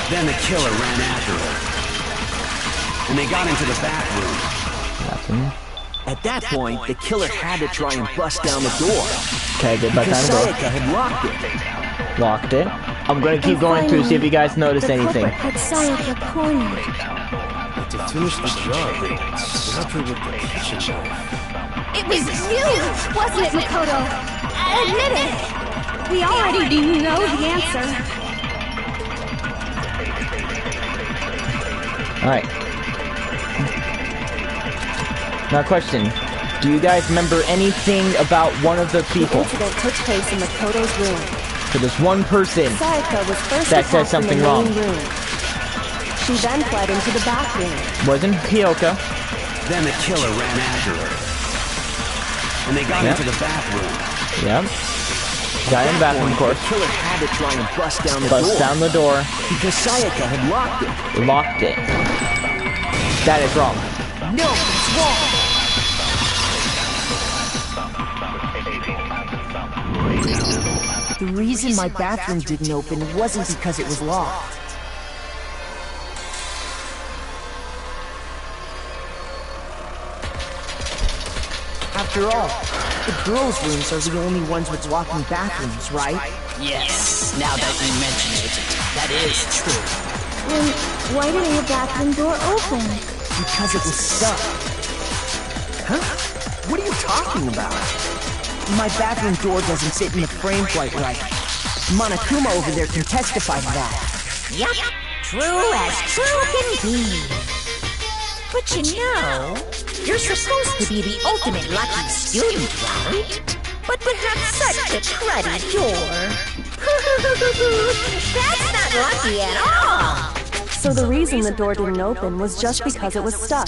Then the killer ran after her. And they got into the bathroom. At that point, the killer had to try and bust down the door. Okay, get back Because down the door. Sayaka had locked it. Locked it. I'm gonna keep going through, see if you guys notice anything. The culprit had Sayaka cornered. But to to finish the job and stab her with the kitchen knife. It was you, wasn't it, Makoto? Admit it! We already know the answer. Alright. Now question. Do you guys remember anything about one of the people? The incident took place in Makoto's room. So there's one person Sayaka was first that says attacked in something the wrong. main room. She then fled into the bathroom. Wasn't Hyoka. Then the killer ran after her. And they got into the bathroom. Yep. Guy in the bathroom, of course. The killer had to try and bust down the door. Bust down the door. Because Sayaka had locked it. Locked it. That is wrong. No, it's wrong. The reason my bathroom didn't open wasn't because it was locked. After all, the girls' rooms are the only ones with locking bathrooms, right? Yes, now that you mention it, that is true. Then why didn't the bathroom door open? Because it was stuck. Huh? What are you talking about? My bathroom door doesn't sit in the frame quite right. Monokuma over there can testify to that. Yup, true as true can be. But you know, you're supposed to be the ultimate lucky student, right? But to have such a cruddy door. That's not lucky at all. So the reason the door didn't open was just because it was stuck.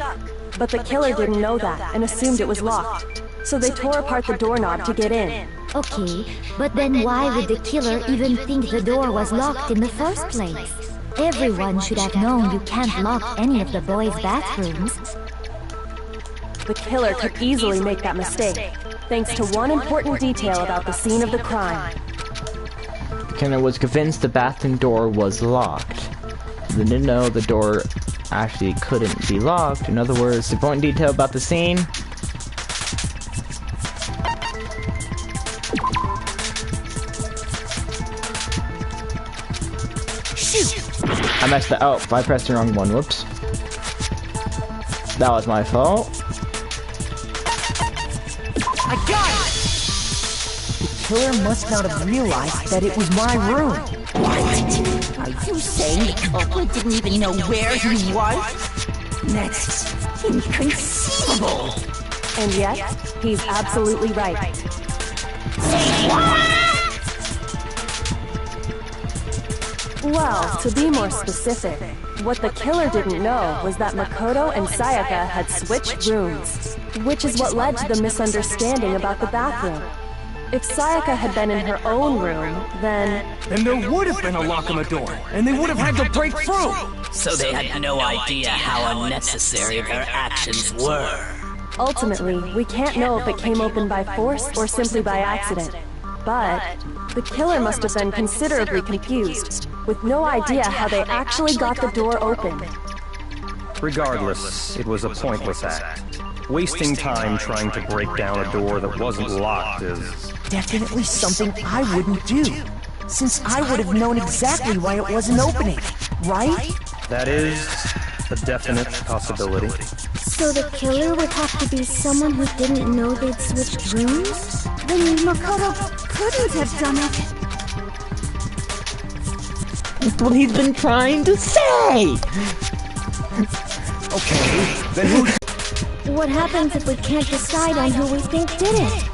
But the killer didn't know that and assumed it was locked. So they tore apart the doorknob to get in. Okay, but then why would the killer even think the door was locked in the first place? Everyone should have known you can't lock any of the boys' bathrooms. The killer could easily make that mistake, thanks to one important detail about the scene of the crime. The killer was convinced the bathroom door was locked. They didn't know the door actually couldn't be locked. In other words, the important detail about the scene. I messed that. Oh, I pressed the wrong one. Whoops. That was my fault. I got it! The killer must not have realized that it was my room. What? Are you saying the culprit didn't even know where he was? That's inconceivable. And yet, he's absolutely right. Say what? Well, to be more specific, what the killer didn't know was that Makoto and Sayaka had switched rooms, which is what led to the misunderstanding about the bathroom. If Sayaka had been in her own room, then there would have been a lock on the door, and they would have had to break through! So they had no idea how unnecessary their actions were. ultimately, we can't know if it came open by force or simply by accident. But the killer must have been considerably confused, with no idea how they actually got the door open. Regardless, it was a pointless act. Wasting time trying to break down a door that wasn't locked is... definitely something I wouldn't do, since I would have known exactly why it wasn't opening, right? That is a definite possibility. So the killer would have to be someone who didn't know they'd switched rooms? Then Makoto couldn't have done it. That's what he's been trying to say! Okay, then who... What happens if we can't decide on who we think did it?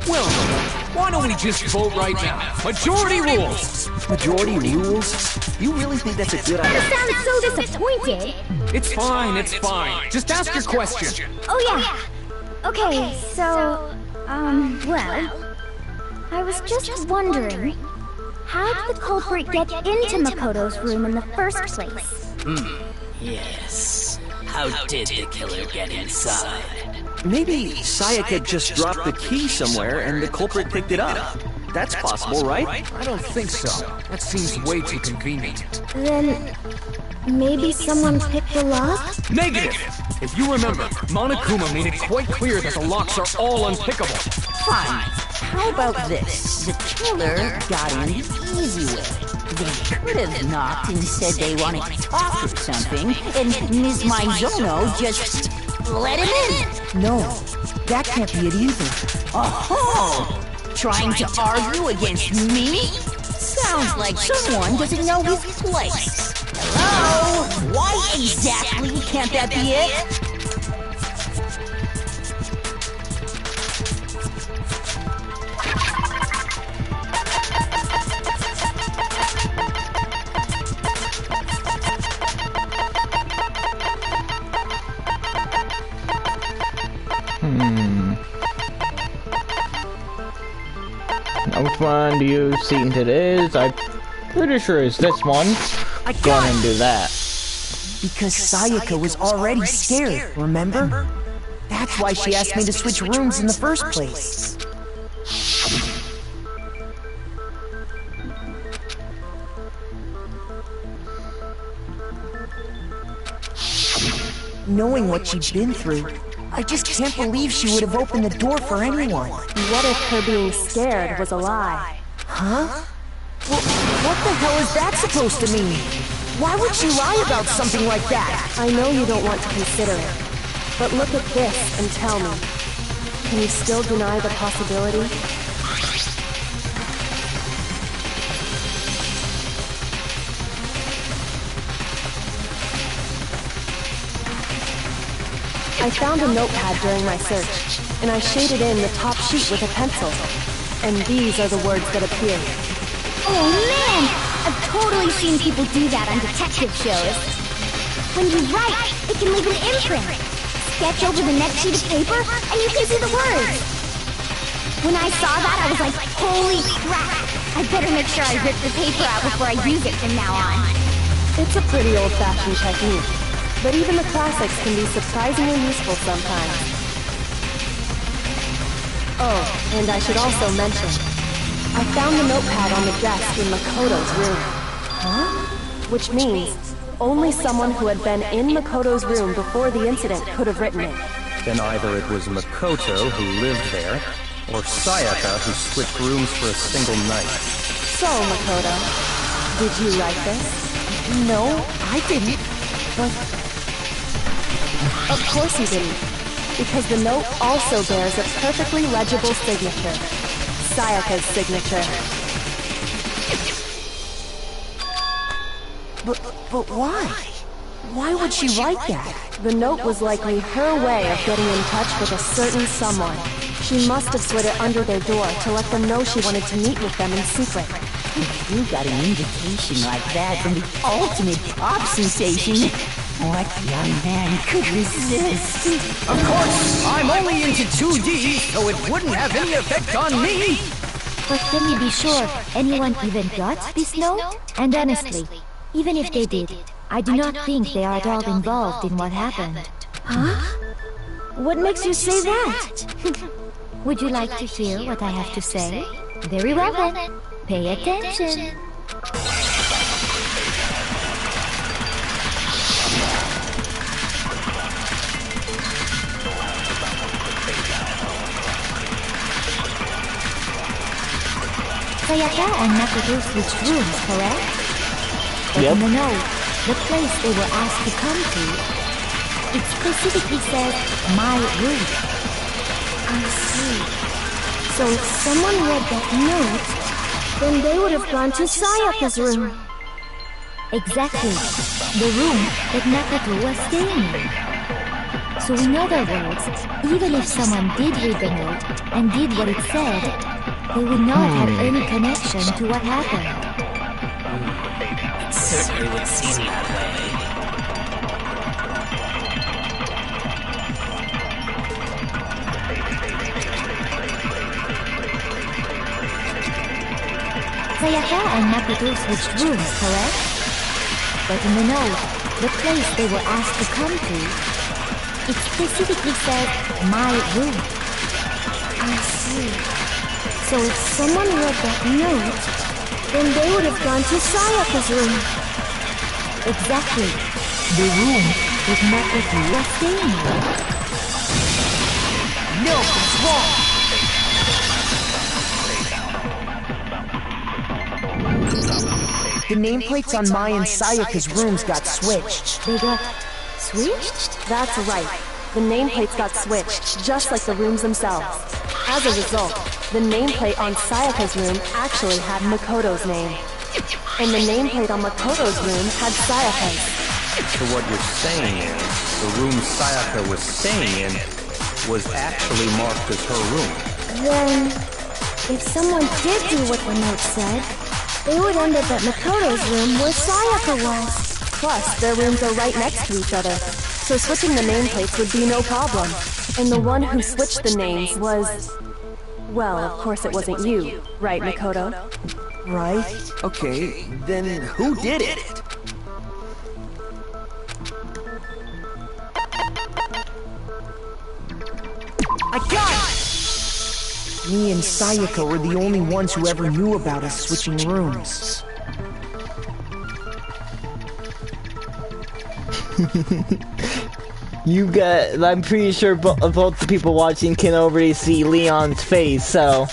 Well, why don't we just vote right now? Majority rules! Majority rules? You really think that's a good You idea? sound so disappointed. It's fine, it's fine. Just ask your question. Oh yeah. Okay, so, well, I was just wondering, how did the culprit get into Makoto's room in the first place? Yes. How did the killer get inside? Maybe Sayaka just dropped the key somewhere and the culprit picked it up. That's possible, right? I don't think so. That seems way too convenient. Then, maybe someone picked the lock? Negative! If you remember, Monokuma made it quite clear that the locks are all unpickable. Fine. How about this? The killer got in the easy way. They could have knocked and said they wanted to talk or something, and Ms. Maizono just let him in. No, that can't be it either. Oh, trying to argue against me? Sounds like someone doesn't know his place. Hello? Why exactly can't that be it? Now, which one do you think it is? I'm pretty sure it's this one. Go on and do that. Because Sayaka was already scared, remember? That's why she asked me to switch rooms in the first place. Knowing what she'd been through, I just can't believe she would have opened the door for anyone. What if her being scared was a lie? Huh? Well, what the hell is that supposed to mean? Why would she lie about something like that? I know you don't want to consider it, but look at this and tell me. Can you still deny the possibility? I found a notepad during my search, and I shaded in the top sheet with a pencil. And these are the words that appear. Oh man! I've totally seen people do that on detective shows. When you write, it can leave an imprint. Sketch over the next sheet of paper, and you can see the words. When I saw that, I was like, holy crap! I better make sure I rip the paper out before I use it from now on. It's a pretty old-fashioned technique, but even the classics can be surprisingly useful sometimes. Oh, and I should also mention, I found the notepad on the desk in Makoto's room. Huh? Which means, only someone who had been in Makoto's room before the incident could have written it. Then either it was Makoto who lived there, or Sayaka who switched rooms for a single night. So, Makoto, did you write this? No, I didn't. But... Of course you didn't, because the note also bears a perfectly legible signature. Sayaka's signature. But why? Why would she write that? The note was likely her way of getting in touch with a certain someone. She must have slid it under their door to let them know she wanted to meet with them in secret. If you got an invitation like that from the ultimate pop sensation, what young man could resist? Of course, I'm only into 2D, so it wouldn't have any effect on me. But can you be sure anyone even got this note? And honestly, even if they did, I do not think they are at all involved in what happened. Huh? What makes you say that? Would you like to hear what I have to say? Very well then, pay attention. Sayaka and Makoto switched rooms, correct? But in the note, the place they were asked to come to, it specifically says, my room. I see. So if someone read that note, then they would have gone to Sayaka's room. Exactly. The room that Makoto was staying in. So in other words, even if someone did read the note and did what it said, they would not have any connection to what happened. It certainly would seem that way. Sayaka and Makoto switched rooms, correct? But in the note, the place they were asked to come to, it specifically says, my room. I see. So if someone read that note, then they would have gone to Sayaka's room. Exactly. The room that Makoto was staying in. No, it's wrong! The nameplates on my and Sayaka's rooms got switched. They got switched? That's right. The nameplates got switched, just like the rooms themselves. As a result, the nameplate on Sayaka's room actually had Makoto's name. And the nameplate on Makoto's room had Sayaka's. So what you're saying is, the room Sayaka was staying in was actually marked as her room. Then, if someone did do what the note said, they would end up at Makoto's room where Sayaka was. Plus, their rooms are right next to each other, so switching the nameplates would be no problem. And the one who switched the names was... well, of course it wasn't you, right, Makoto? Right? Okay, then who did it? I got it! Me and Sayaka were the only ones who ever knew about us switching rooms. I'm pretty sure both the people watching can already see Leon's face, so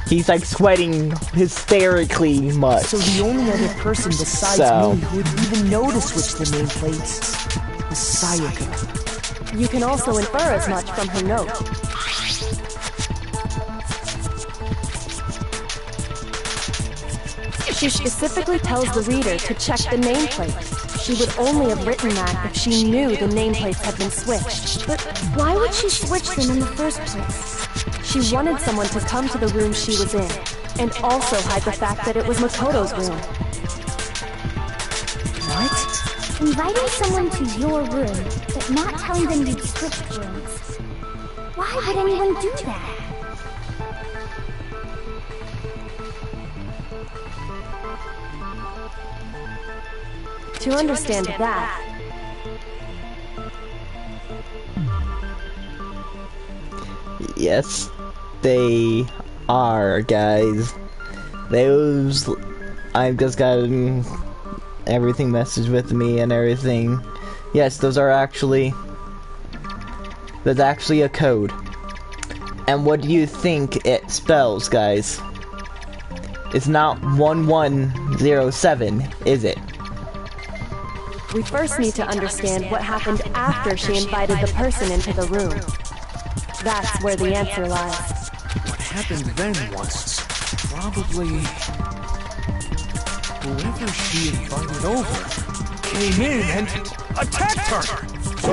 he's like sweating hysterically much. So the only other person besides me who would even know to switch the nameplates was Sayaka. You can also infer as much from her note. She specifically tells the reader to check the nameplate. She would only have written that if she knew the nameplates had been switched. But why would she switch them in the first place? She wanted someone to come to the room she was in, and also hide the fact that it was Makoto's room. What? Inviting someone to your room, but not telling them you'd switched rooms. Why would anyone do that? To understand that, yes, they are, guys. I've just gotten everything messaged with me and everything. Yes, that's actually a code. And what do you think it spells, guys? It's not 1107, is it? we first need to understand what happened after she invited the person into the room. That's where the answer lies. What happened then was probably whoever she invited over came in and attacked her.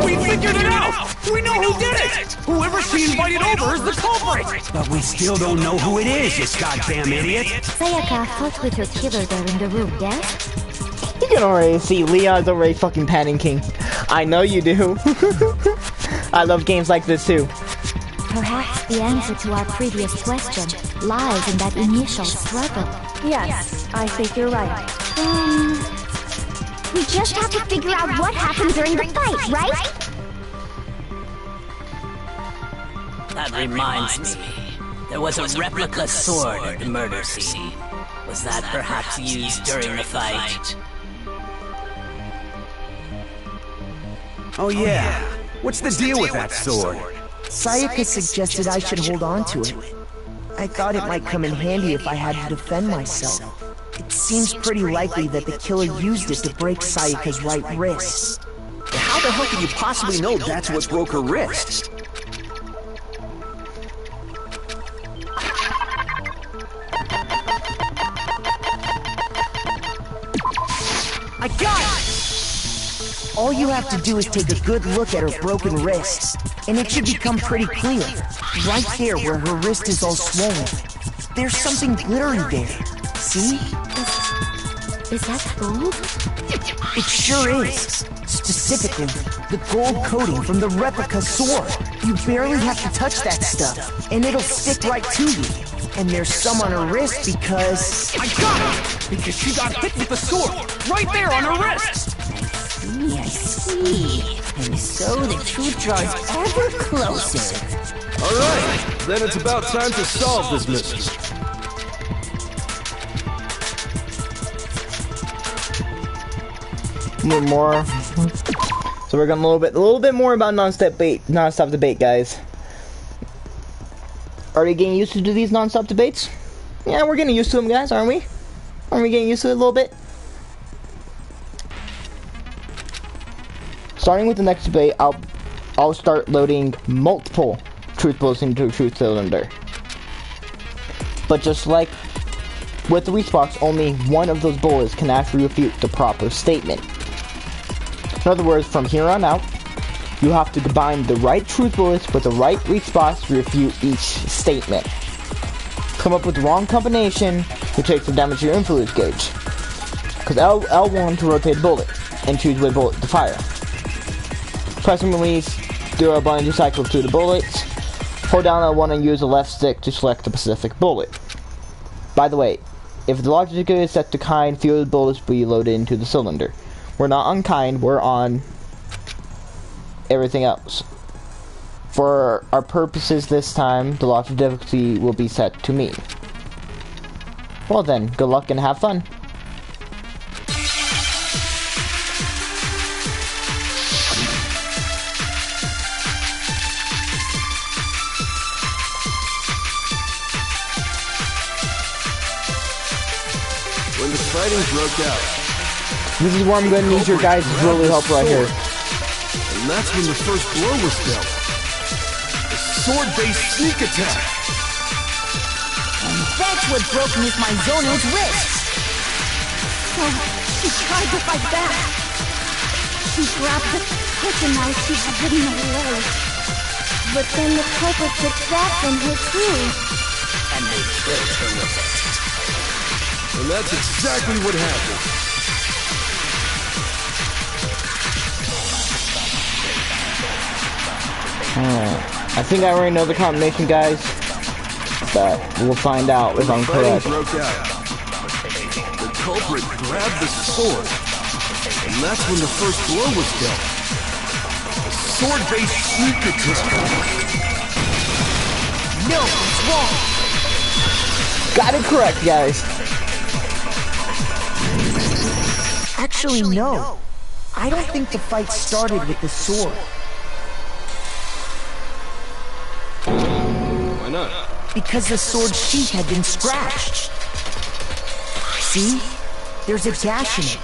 We figured it out! We know who did it! Whoever she invited over is the culprit! But we still don't know who it is, you goddamn idiot! Sayaka fought with her killer there in the room, yes? You can already see Leon's already fucking panicking. I know you do. I love games like this too. Perhaps the answer to our previous question lies in that initial struggle. Yes, I think you're right. We just have to figure out what happened during the fight, right? That reminds me. There was a replica sword at the murder scene. Was that perhaps used during the fight? Oh yeah. What's the deal with that sword? Sayaka suggested I should hold on to it. I thought it might come in handy if I had to defend myself. It seems pretty likely that the killer used it to break Sayaka's right wrist. How the hell could you possibly know that's what broke her wrist? I got it! All you have to do is take a good look at her broken wrist, and it should become pretty clear. Right there where her wrist is all swollen. There's something glittery there. See? Is that gold? It sure is. Specifically, the gold coating from the replica sword. You barely have to touch that stuff, and it'll stick right to you. And there's some on her wrist because... I got it! Because she got hit with the sword, right there on her wrist! I see. And so the truth draws ever closer. Alright, then it's about time to solve this mystery. A little more. So we're gonna a little bit more about non-stop debate, guys. Are we getting used to do these non-stop debates? Yeah, we're getting used to them, guys, aren't we? Aren't we getting used to it a little bit? Starting with the next debate, I'll start loading multiple truth bullets into a truth cylinder. But just like with the response, only one of those bullets can actually refute the proper statement. In other words, from here on out, you have to combine the right truth bullets with the right response to refute each statement. Come up with the wrong combination, you take some damage to your influence gauge. Because L1 to rotate the bullet, and choose which bullet to fire. Press and release, do a button to cycle to the bullets. Hold down L1 and use the left stick to select the specific bullet. By the way, if the logic is set to kind, few of the bullets will be loaded into the cylinder. We're not on kind, we're on everything else. For our purposes this time, the logic difficulty will be set to mean. Well then, good luck and have fun. When the fighting broke out, This is where I'm going to need your guys' really help right here. and that's when the first blow was dealt. A sword-based sneak attack. And that's what broke Miss Maizono's wrist. So, she tried to fight back. She grabbed the kitchen knife she had hidden away. But then the culprit took that from her too. And they killed her with it. And that's exactly what happened. I think I already know the combination, guys, but we'll find out if I'm correct. Broke out. The culprit grabbed the sword, and that's when the first blow was dealt. A sword-based sneak attack. No, it's wrong. Got it correct, guys. Actually, no. I don't think the fight started with the sword. Why not? Because the sword sheath had been scratched. See? There's a gash in it.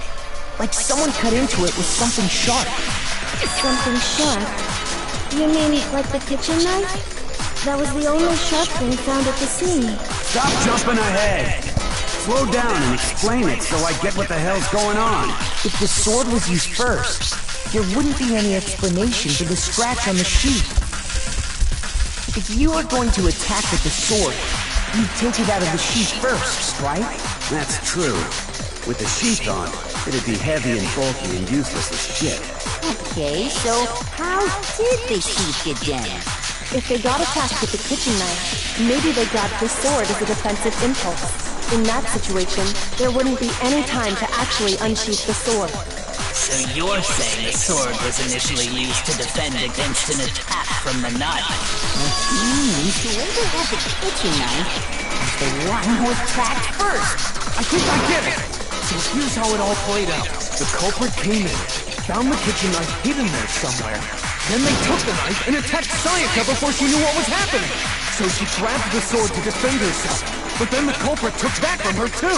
Like someone cut into it with something sharp. Something sharp? You mean like the kitchen knife? That was the only sharp thing found at the scene. Stop jumping ahead. Slow down and explain it so I get what the hell's going on. If the sword was used first, there wouldn't be any explanation for the scratch on the sheath. If you are going to attack with the sword, you'd take it out of the sheath first, right? That's true. With the sheath on, it'd be heavy and bulky and useless as shit. Okay, so how did the sheath get jammed? If they got attacked with the kitchen knife, maybe they grabbed the sword as a defensive impulse. In that situation, there wouldn't be any time to actually unsheath the sword. So you're saying the sword was initially used to defend against an attack from the knife? Whoever had the kitchen knife was the one who attacked first. I think I get it. So here's how it all played out. The culprit came in, found the kitchen knife hidden there somewhere. Then they took the knife and attacked Sayaka before she knew what was happening. So she grabbed the sword to defend herself. But then the culprit took that from her too.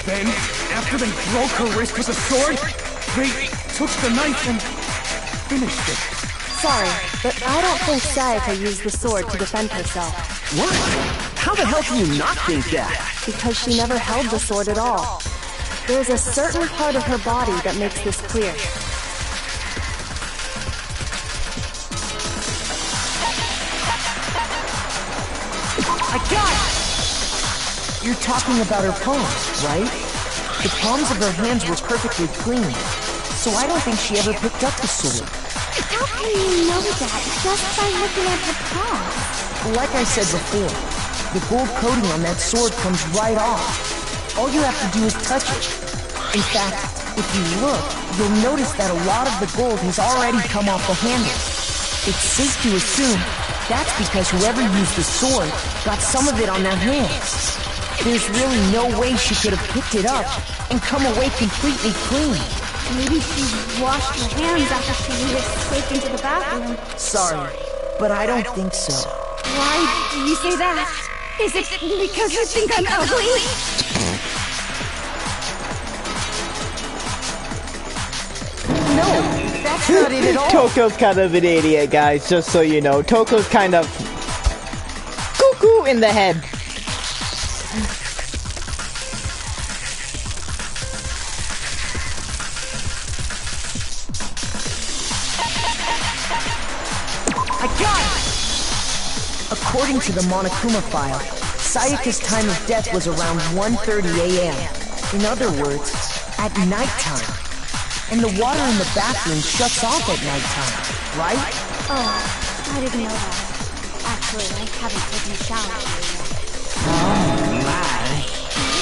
Then, after they broke her wrist with the sword, they took the knife and finished it. Sorry, but I don't think Sayaka used the sword to defend herself. What? How the hell can you not think that? Because she never held the sword at all. There's a certain part of her body that makes this clear. I got it! You're talking about her palms, right? The palms of her hands were perfectly clean, so I don't think she ever picked up the sword. How can you know that just by looking at her palms? Like I said before, the gold coating on that sword comes right off. All you have to do is touch it. In fact, if you look, you'll notice that a lot of the gold has already come off the handle. It's safe to assume that's because whoever used the sword got some of it on their hands. There's really no way she could have picked it up and come away completely clean. Maybe she washed her hands after she escaped into the bathroom. Sorry, but I don't think so. Why do you say that? Is it because you think I'm ugly? No, That's not it at all. Toko's kind of an idiot, guys, just so you know. Toko's kind of cuckoo in the head. I got it! According to the Monokuma file, Sayaka's time of death was around 1:30 a.m. In other words, at nighttime. And the water in the bathroom shuts off at nighttime, right? Oh, I didn't know that. Actually, I haven't taken a shower yet. Oh my.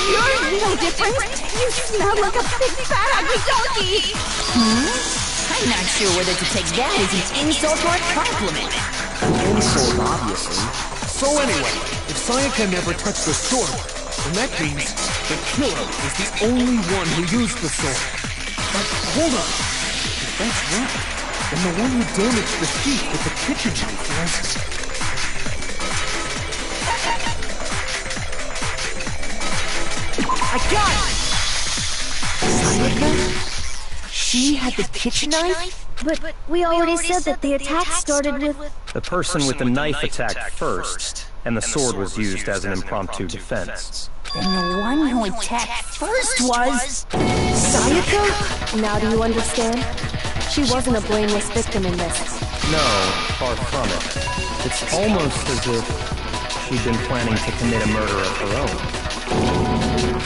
You're no different. You smell like a big fat ugly donkey. I'm not sure whether to take that as an insult or a compliment. Insult, obviously. So anyway, if Sayaka never touched the sword, then that means the killer is the only one who used the sword. But hold on. If that's right, then the one who damaged the sheep with the kitchen knife was... I got it! Sayaka? She had the kitchen knife? But we already said that the attack started with... The person with the knife attacked first, and the sword was used as an impromptu defense. Then the one who attacked first was... Sayaka? Now do you understand? She wasn't a blameless victim in this. No, far from it. It's almost as if she'd been planning to commit a murder of her own.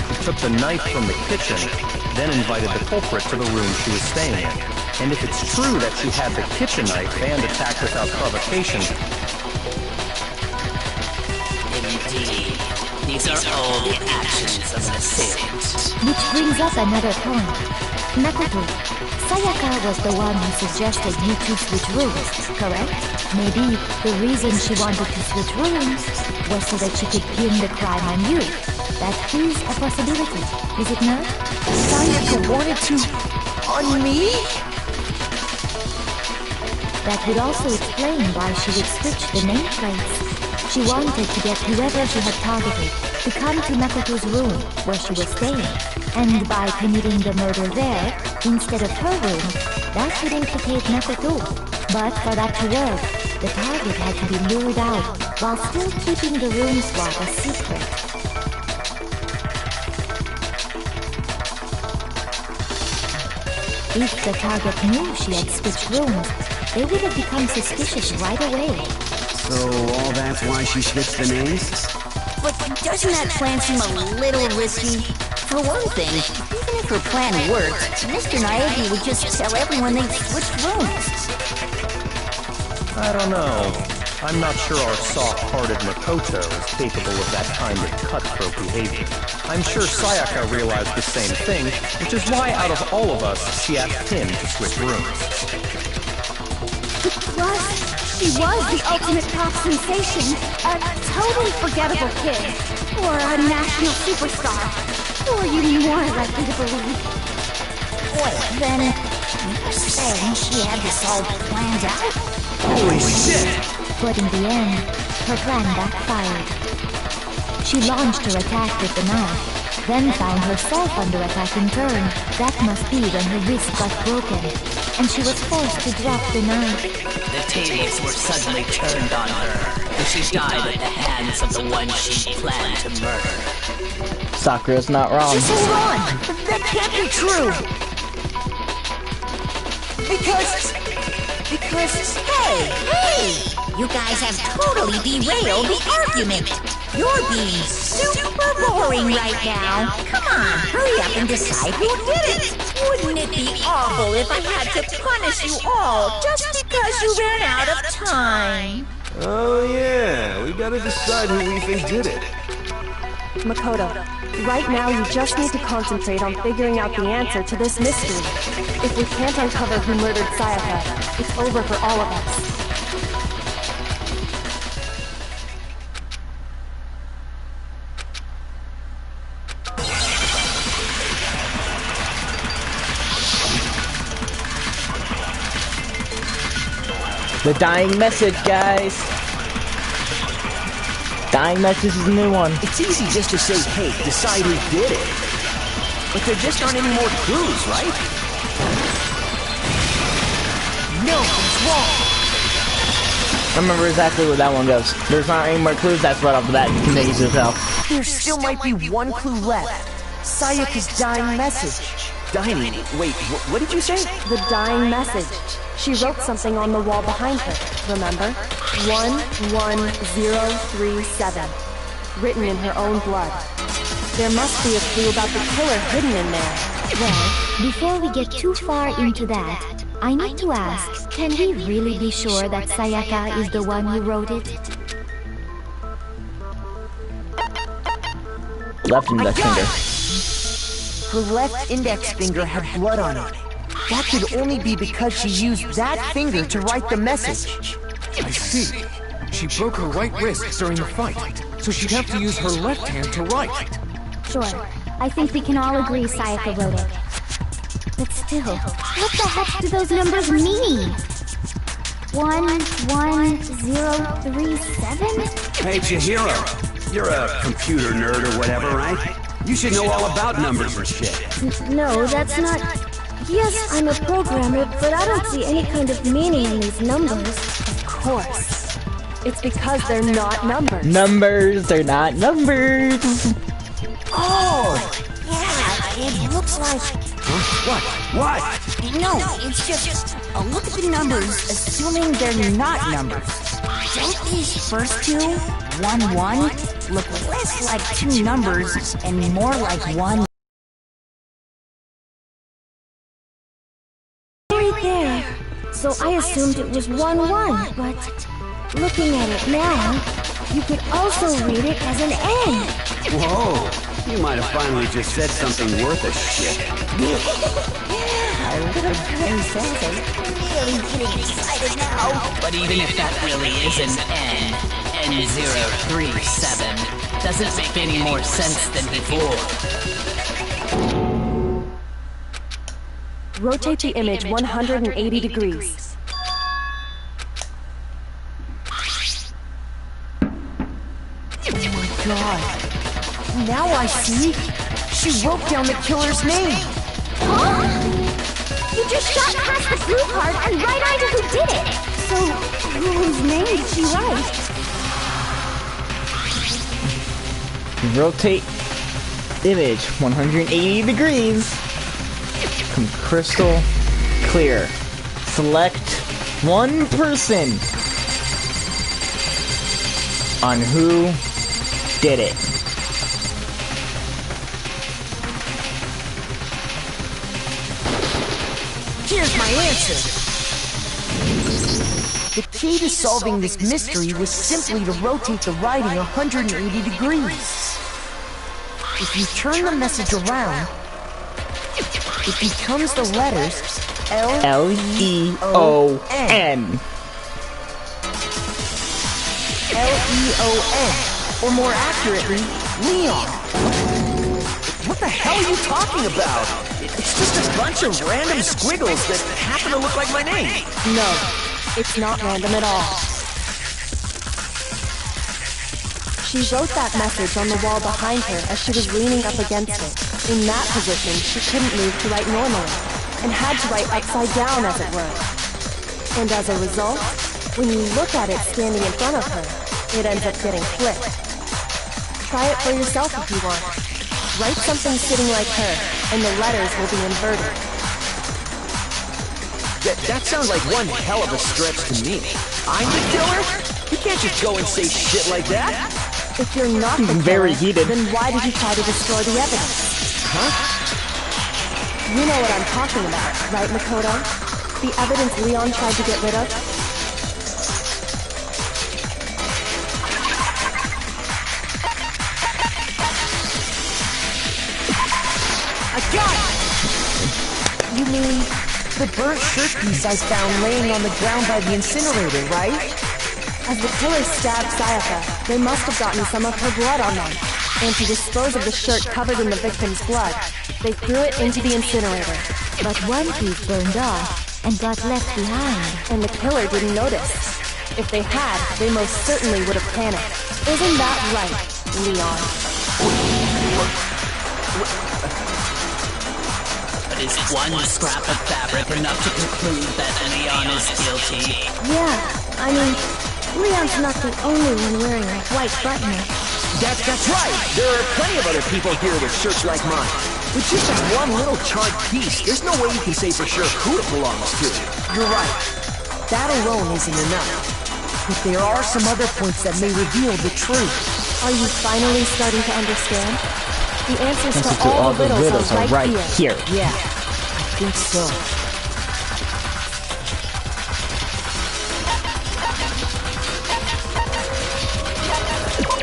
She took the knife from the kitchen, then invited the culprit to the room she was staying in. And if it's true that she had the kitchen knife and attacked without provocation... Indeed. These are all the actions of an assailant. Which brings up another point. Makoto, Sayaka was the one who suggested you two switch rooms, correct? Maybe the reason she wanted to switch rooms was so that she could pin the crime on you. That is a possibility, is it not? Sayaka wanted to... on me? That would also explain why she would switch the nameplates. She wanted to get whoever she had targeted to come to Makoto's room where she was staying. And by committing the murder there, instead of her room, that would implicate Makoto. But for that to work, the target had to be lured out while still keeping the room swap a secret. If the target knew she had switched rooms, they would have become suspicious right away. So all that's why she switched the names? But doesn't that plan seem a little risky? For one thing, even if her plan worked, Mr. Naegi would just tell everyone they switched rooms. I don't know. I'm not sure our soft-hearted Makoto is capable of that kind of cutthroat behavior. I'm sure Sayaka realized the same thing, which is why out of all of us, she asked him to switch rooms. She was the ultimate pop sensation, a totally forgettable kid, or a national superstar. Who are you more likely to believe? Wait, then you're saying she had this all planned out? Holy shit! But in the end, her plan backfired. She launched her attack with the knife, then found herself under attack in turn. That must be when her wrist got broken, and she was forced to drop the knife. The tables were suddenly turned on her, and she died at the hands of the one she planned to murder. Sakura's not wrong. Just hold on! That can't be true! Because... Hey! You guys have totally derailed the argument. You're being super boring right now. Come on, hurry up and decide who did it. Wouldn't it be awful if I had to punish you all just because you ran out of time? Oh yeah, we gotta decide who we think did it. Makoto, right now you just need to concentrate on figuring out the answer to this mystery. If we can't uncover who murdered Sayaka, it's over for all of us. The dying message, guys. Dying message is a new one. it's easy just to say, hey, decide who did it. But there just aren't any more clues, right? No, it's wrong. I remember exactly where that one goes. There's not any more clues, that's right off the bat. You can make it yourself. There still might be one clue left. Sayaka's dying message. Dying? Wait, what did you say? The dying message. She wrote something on the wall behind her, remember? 11037. Written in her own blood. There must be a clue about the killer hidden in there. Well, before we get too far into that, I need to ask, can we really be sure that Sayaka is the one who wrote it? Left index finger. Her left index finger had blood on it. That could only be because she used that finger to write the message. I see. She broke her right wrist during the fight, so she'd have to use her left hand to write. Sure. I think we can all agree Sayaka wrote it. But still, what the heck do those numbers mean? 11037? Hey, Chihiro. You're a computer nerd or whatever, right? You should know all about numbers and shit. No, that's not... Yes, I'm a programmer, but I don't see any kind of meaning in these numbers. Of course. It's because they're not numbers. Numbers, they're not numbers. Oh, yeah, it looks like... Huh? What? No, it's just a look at the numbers, assuming they're not numbers. Don't these first two, 1-1, look less like two numbers and more like one? Right there. So I assumed it was 1-1, but looking at it now, you could also read it as an N. Whoa. You might have finally just said something worth a shit. Our little princess is really getting excited now. But even if that really is an N037, doesn't make any more sense than before. Rotate the image 180 degrees. Oh my god. Now I see. She wrote down the killer's name. Huh? You just shot past the blue card and right onto who did it. So, whose name did she write? Rotate image 180 degrees. Come crystal clear. Select one person on who did it. Here's my answer. The key to solving this mystery was simply to rotate the writing 180 degrees. If you turn the message around, it becomes the letters L-E-O-N. L-E-O-N. Or more accurately, Leon. What the hell are you talking about? It's just a bunch of random squiggles that happen to look like my name. No, it's not random at all. She wrote that message on the wall behind her as she was leaning up against it. In that position, she couldn't move to write normally, and had to write upside down, as it were. And as a result, when you look at it standing in front of her, it ends up getting flipped. Try it for yourself if you want. Write something sitting like her, and the letters will be inverted. That sounds like one hell of a stretch to me. I'm the killer? You can't just go and say shit like that. If you're not the killer, very heated. Then why did you try to destroy the evidence? Huh? You know what I'm talking about, right, Makoto? The evidence Leon tried to get rid of? I got it! You mean the burnt shirt piece I found laying on the ground by the incinerator, right? As the killers stabbed Sayaka, they must have gotten some of her blood on them. And to dispose of the shirt covered in the victim's blood, they threw it into the incinerator. But one piece burned off and got left behind. And the killer didn't notice. If they had, they most certainly would have panicked. Isn't that right, Leon? But Is one scrap of fabric enough to conclude that Leon is guilty? Yeah, I mean, Leon's not the only one wearing a white button. That's right. There are plenty of other people here with shirts like mine. With just that one little charred piece, there's no way you can say for sure who it belongs to. You're right. That alone isn't enough. But there are some other points that may reveal the truth. Are you finally starting to understand? The answers Answers to all the riddles are right here. Yeah, I think so.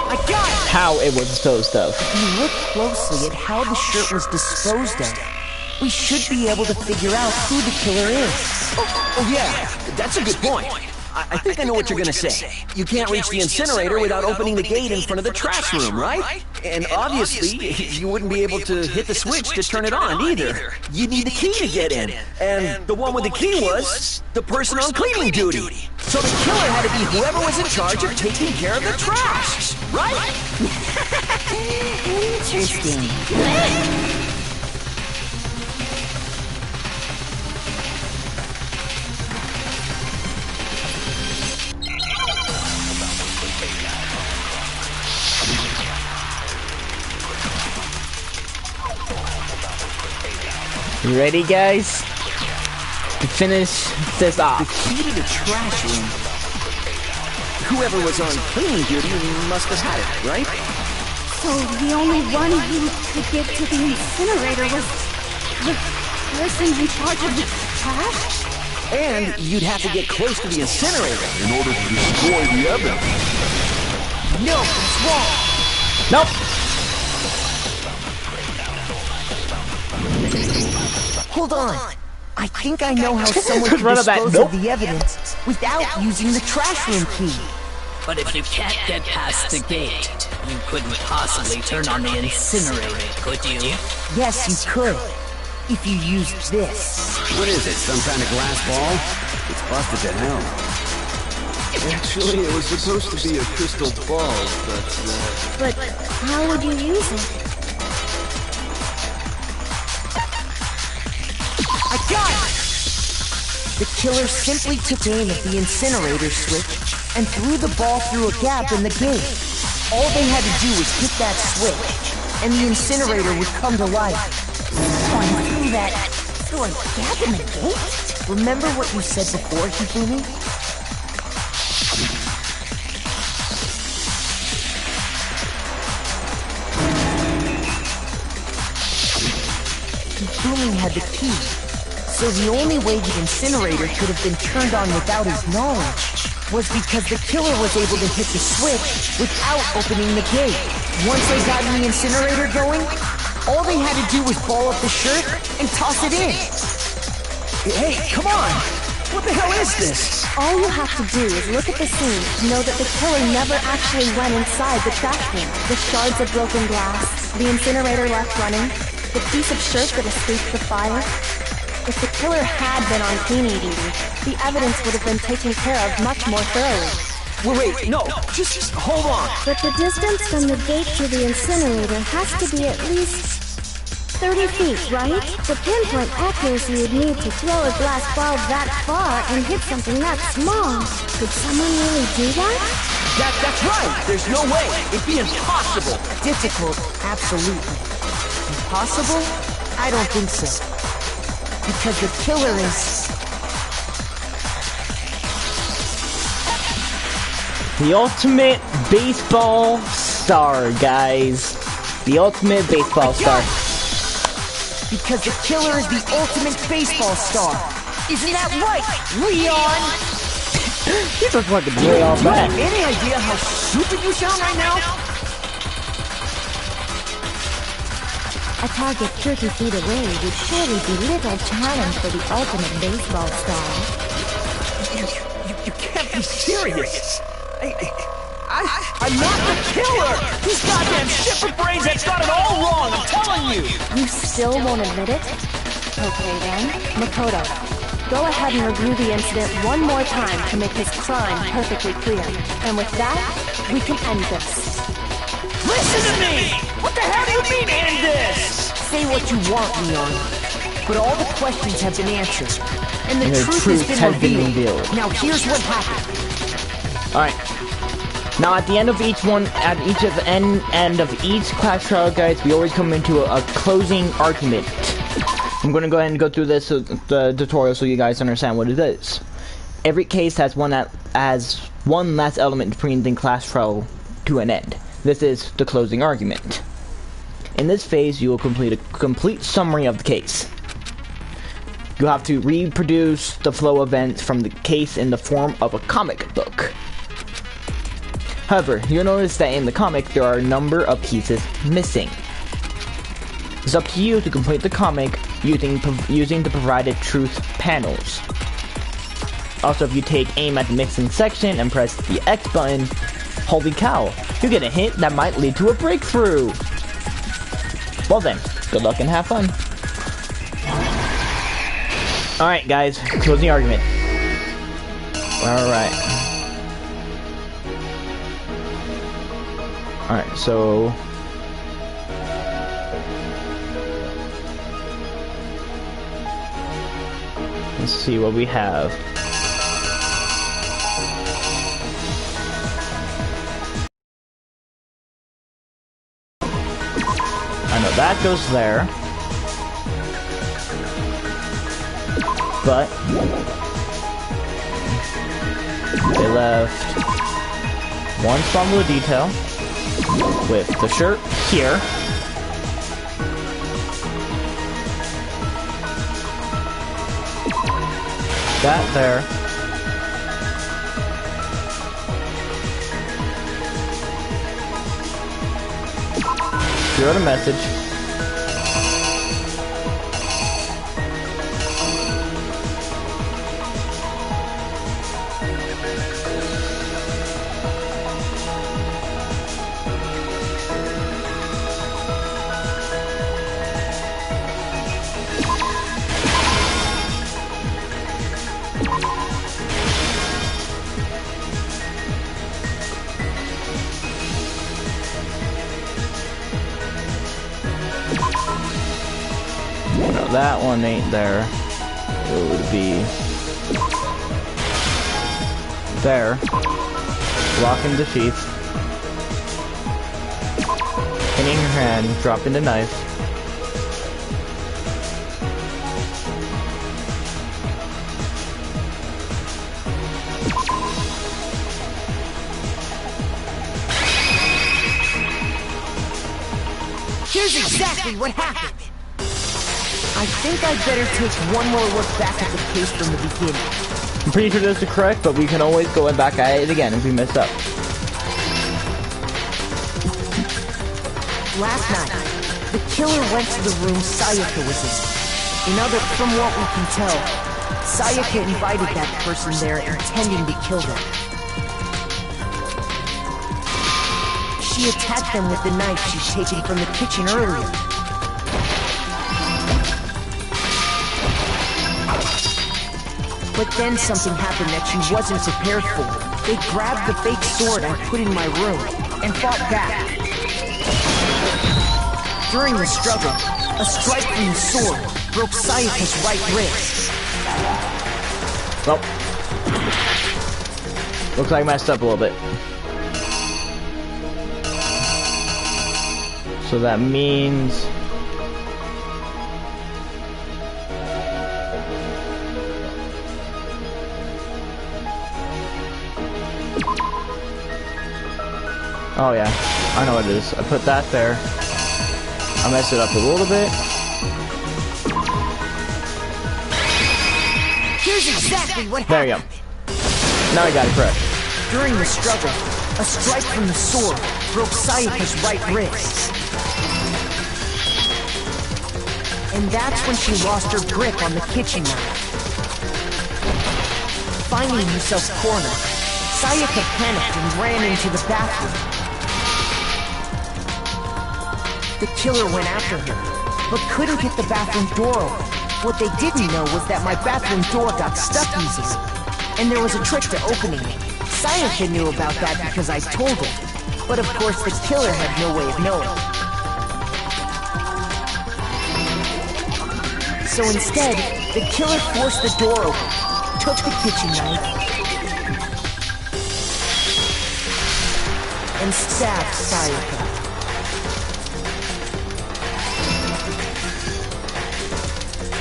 I got it! How it was disposed of. If you look closely at how the shirt was disposed of, we should be able to figure out who the killer is. Oh yeah, that's a good point. I think I know what you're gonna say. You can't reach the incinerator without opening the gate in front of the trash room, right? And obviously, you wouldn't be able to hit the switch to turn it on either. You need the key to get in. And the one with the key was the person on cleaning duty. So the killer had to be whoever was in charge of taking care of the trash, right? Interesting. You ready, guys? To finish this off. The key to the trash room. Whoever was on cleaning duty must have had it, right? So the only one who could get to the incinerator was the person in charge of the trash? And you'd have to get close to the incinerator in order to destroy the evidence. No, it's wrong. Nope. Hold on. I think I know how someone can Run of that. dispose Nope. of the evidence without using the trash room key. But if you can't get past the gate, you couldn't possibly turn on the incinerator, could you? Yes, you could. If you used this. What is it, some kind of glass ball? It's busted to hell. Actually, it was supposed to be a crystal ball, But how would you use it? I got it! The killer simply took aim at the incinerator switch and threw the ball through a gap in the gate. All they had to do was hit that switch, and the incinerator would come to life. Going through a gap in the gate? Remember what you said before, Hifumi? Hifumi had the key, so the only way the incinerator could have been turned on without his knowledge was because the killer was able to hit the switch without opening the gate. Once they got the incinerator going, all they had to do was ball up the shirt and toss it in. Hey, come on! What the hell is this? All you have to do is look at the scene to know that the killer never actually went inside the trash room. The shards of broken glass, the incinerator left running, the piece of shirt that escaped the fire. If the killer had been on cleaning duty, the evidence would have been taken care of much more thoroughly. Well, wait, no, just hold on. But the distance from the gate to the incinerator has to be at least 30 feet, right? The pinpoint accuracy you'd need to throw a glass ball that far and hit something that small. Could someone really do that? That's right. There's no way. It'd be impossible. Difficult, absolutely. Impossible? I don't think so. Because the killer is... The ultimate baseball star, guys. The ultimate baseball star. Because the killer is the ultimate baseball star. Isn't that right, Leon? He's a fucking way off that. Any idea how stupid you sound right now? A target 30 feet away would surely be little challenge for the ultimate baseball star. You can't be serious. I'm not the killer! These goddamn shipper brains have got it all wrong, I'm telling you! You still won't admit it? Okay then, Makoto, go ahead and review the incident one more time to make his crime perfectly clear. And with that, we can end this. Listen to me! What the hell do you mean, end this? Say what you want, Leon. But all the questions have been answered, and the truth has been revealed. Now here's what happened. Alright. Now at the end of each one, at each of the end of each class trial, guys, we always come into a closing argument. I'm going to go ahead and go through this the tutorial so you guys understand what it is. Every case has one last element to bring the class trial to an end. This is the closing argument. In this phase, you will complete a complete summary of the case. You have to reproduce the flow events from the case in the form of a comic book. However, you'll notice that in the comic, there are a number of pieces missing. It's up to you to complete the comic using the provided truth panels. Also, if you take aim at the missing section and press the X button, holy cow, you get a hint that might lead to a breakthrough! Well then, good luck and have fun. Alright guys, closing argument. Alright. Alright, so... let's see what we have. I know that goes there. But they left one small little detail with the shirt here. That there. Zero to message. No, that one ain't there. It would be there. Locking the sheath. Hitting your hand, dropping the knife. Here's exactly what happened. I think I'd better take one more look back at the case from the beginning. I'm pretty sure this is correct, but we can always go back at it again if we mess up. Last night, the killer went to the room Sayaka was in. From what we can tell, Sayaka invited that person there intending to kill them. She attacked them with the knife she'd taken from the kitchen earlier. But then something happened that she wasn't prepared for. They grabbed the fake sword I put in my room and fought back. During the struggle, a strike from the sword broke Sayaka's right wrist. Well, looks like I messed up a little bit. So that means... oh yeah, I know what it is. I put that there. I messed it up a little bit. Here's exactly what happened. There you go. Now I got it correct. During the struggle, a strike from the sword broke Sayaka's right wrist. And that's when she lost her grip on the kitchen knife. Finding herself cornered, Sayaka panicked and ran into the bathroom. The killer went after her, but couldn't get the bathroom door open. What they didn't know was that my bathroom door got stuck easily, and there was a trick to opening it. Sayaka knew about that because I told her, but of course the killer had no way of knowing. So instead, the killer forced the door open, took the kitchen knife, and stabbed Sayaka.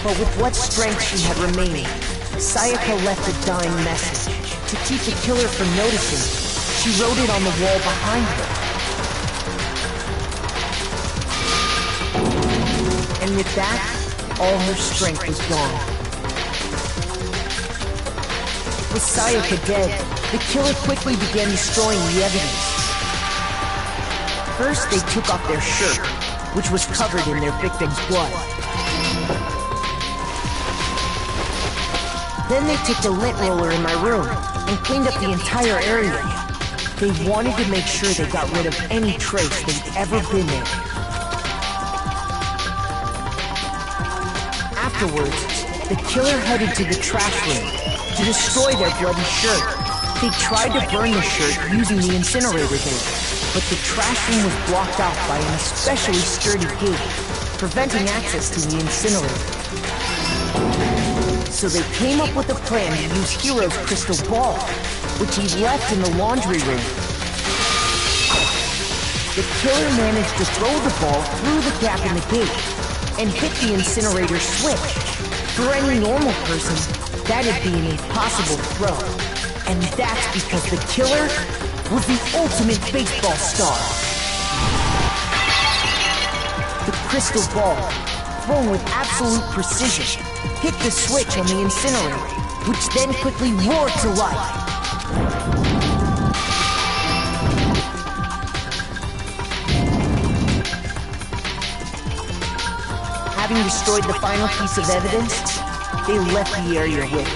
But with what strength she had remaining, Sayaka left a dying message. To keep the killer from noticing, she wrote it on the wall behind her. And with that, all her strength was gone. With Sayaka dead, the killer quickly began destroying the evidence. First, they took off their shirt, which was covered in their victim's blood. Then they took the lint roller in my room and cleaned up the entire area. They wanted to make sure they got rid of any trace they'd ever been there. Afterwards, the killer headed to the trash room to destroy their bloody shirt. They tried to burn the shirt using the incinerator there, but the trash room was blocked off by an especially sturdy gate, preventing access to the incinerator. So they came up with a plan to use Hero's crystal ball, which he left in the laundry room. The killer managed to throw the ball through the gap in the gate and hit the incinerator switch. For any normal person, that'd be an impossible throw. And that's because the killer was the ultimate baseball star. The crystal ball, thrown with absolute precision, hit the switch on the incinerator, which then quickly roared to life. Having destroyed the final piece of evidence, they left the area with,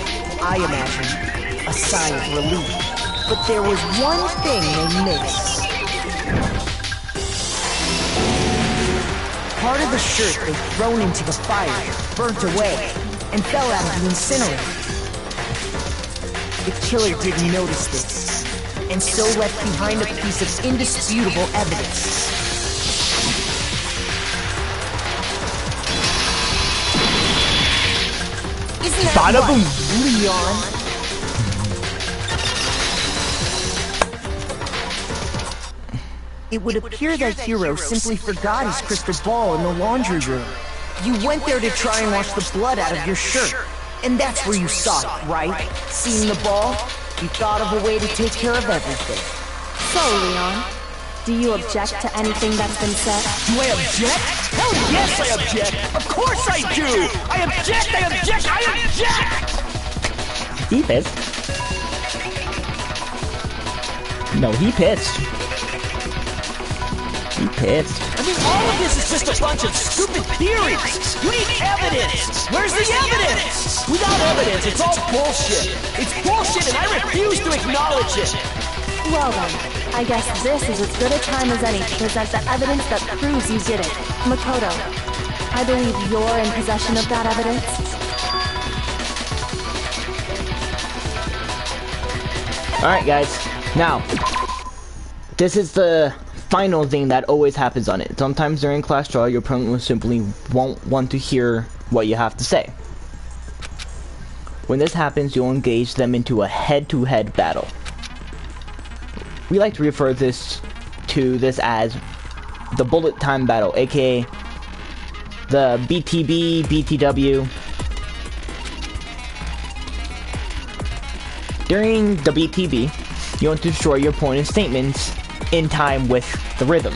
I imagine, a sigh of relief. But there was one thing they missed. Part of the shirt they'd thrown into the fire burnt away and fell out of the incinerator. The killer didn't notice this, and so left behind a piece of indisputable evidence. Isn't that Bada boom, Leon? It would appear that Hero simply forgot his crystal ball in the laundry room. You went there to try and wash the blood out of your shirt, and that's where you saw it, right? Seeing the ball, you thought of a way to take care of everything. So, Leon, do you object to anything that's been said? Do I object? Hell yes, I object! Of course I do! I object! I object! I object! He pissed. No, he pissed. He pissed. I mean, all of this is just a bunch of stupid theories! We need evidence! Where's the evidence? Without evidence, it's all bullshit! It's bullshit and I refuse to acknowledge it! Well then, I guess this is as good a time as any to present the evidence that proves you did it. Makoto, I believe you're in possession of that evidence. Alright guys, now, this is the final thing that always happens on it. Sometimes during class trial, your opponent will simply won't want to hear what you have to say. When this happens, you'll engage them into a head-to-head battle. We like to refer to this as the bullet time battle, aka the BTB, BTW. During the BTB, you want to destroy your opponent's statements in time with the rhythm.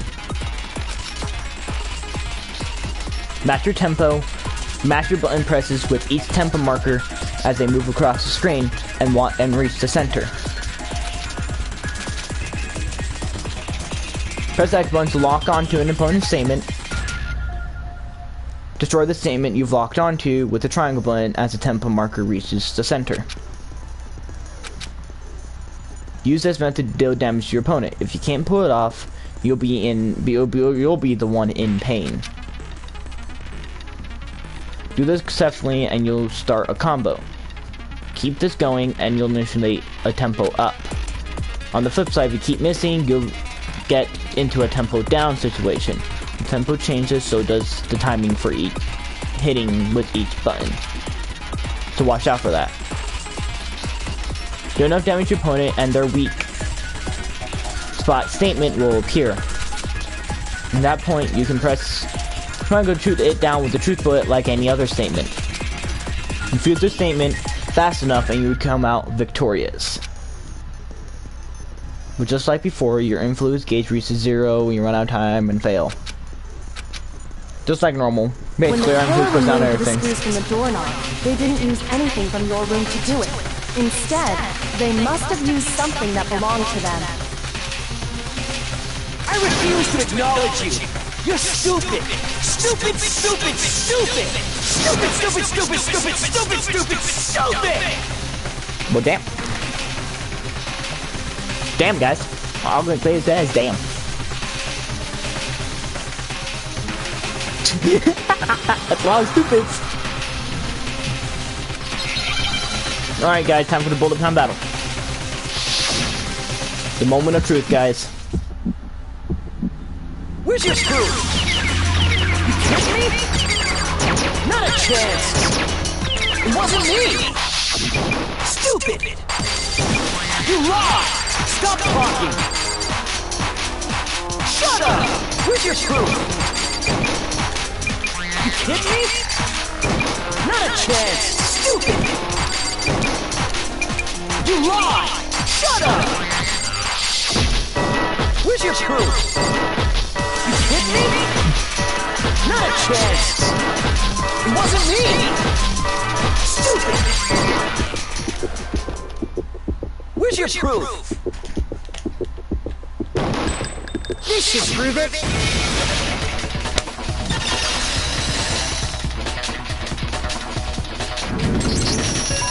Match your tempo, match your button presses with each tempo marker as they move across the screen and reach the center. Press X button to lock onto an opponent's statement. Destroy the statement you've locked onto with the triangle button as the tempo marker reaches the center. Use this method to deal damage to your opponent. If you can't pull it off, you'll be the one in pain. Do this successfully and you'll start a combo. Keep this going and you'll initiate a tempo up. On the flip side, if you keep missing, you'll get into a tempo down situation. The tempo changes, so does the timing for each hitting with each button. So watch out for that. Do enough damage to your opponent and their weak spot statement will appear. At that point, you can try and go shoot it down with the truth bullet like any other statement. Defuse the statement fast enough and you would come out victorious. But just like before, your influence gauge reaches 0 when you run out of time and fail. Just like normal. Basically, our influence goes down to everything. The screws from the doorknob, they didn't use anything from your room to do it. Instead, they must have used something that belonged to them. I refuse to acknowledge you. You're stupid. Stupid, stupid, stupid. Stupid, stupid, stupid, stupid, stupid, stupid, stupid. Well, damn. Damn, guys. All I'm gonna say is that is damn. That's a lot of stupids. Alright, guys, time for the bullet time battle. The moment of truth, guys. Where's your screw? You kidding me? Not a chance. It wasn't me. Stupid. You lied. Stop talking. Shut up. Where's your screw? You kidding me? Not a chance. Stupid. You lied. Shut up. Where's your screw? You kidding me? Not a chance! It wasn't me! Stupid! Where's your proof? This should prove it!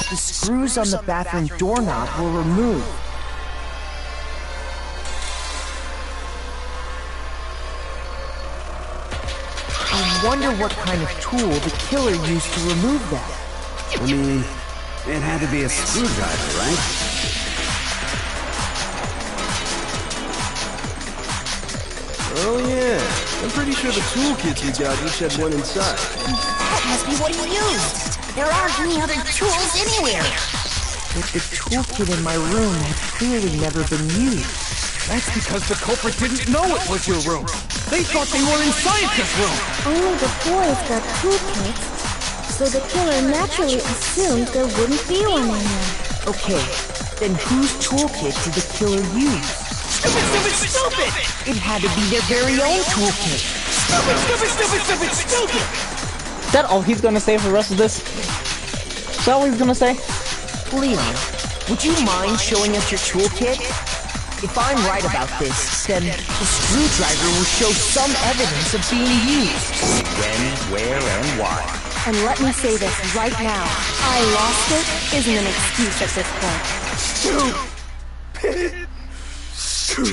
The screws on the bathroom doorknob were removed. I wonder what kind of tool the killer used to remove that. I mean, it had to be a screwdriver, right? Oh yeah, I'm pretty sure the toolkits you got each had one inside. That must be what he used. There aren't any other tools anywhere. But the toolkit in my room had clearly never been used. That's because the culprit didn't know it was your room. They thought they were in Scientist's room. Only the boys got toolkits, so the killer naturally assumed there wouldn't be one in there. Okay, then whose toolkit did the killer use? Stupid, stupid, stupid! It had to be their very own toolkit. Stupid, stupid, stupid, stupid, stupid! Is that all he's gonna say for the rest of this? Is that all he's gonna say? Leon, would you mind showing us your toolkit? If I'm right about this, then the screwdriver will show some evidence of being used. When, where, and why. And let me say this right now. I lost it isn't an excuse at this point. Stupid.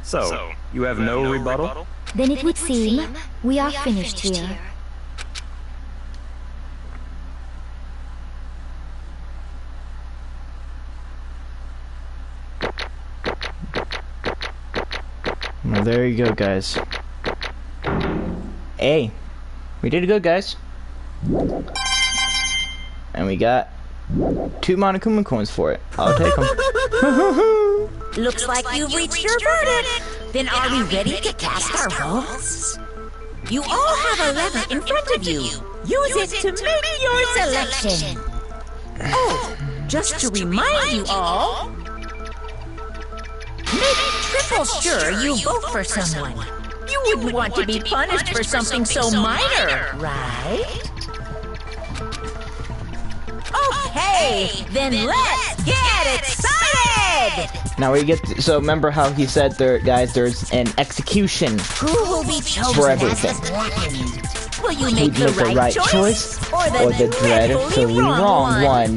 So, you have no rebuttal? Then it would seem we are finished here. Well, there you go, guys. Hey, we did good, guys. And we got 2 Monokuma coins for it. I'll take them. Looks like you've reached your verdict. Then are we ready to cast our votes? You all have a lever in front of you. Use it to make your selection. Oh, just to remind you all, make triple sure you vote for someone. You wouldn't want to be punished for something so minor, right? Okay, then let's get excited! Now we get so remember how he said there, guys, there's an execution Who will be chosen for as everything. the blackened? Will you Who'd make the right choice or the dreadfully wrong one?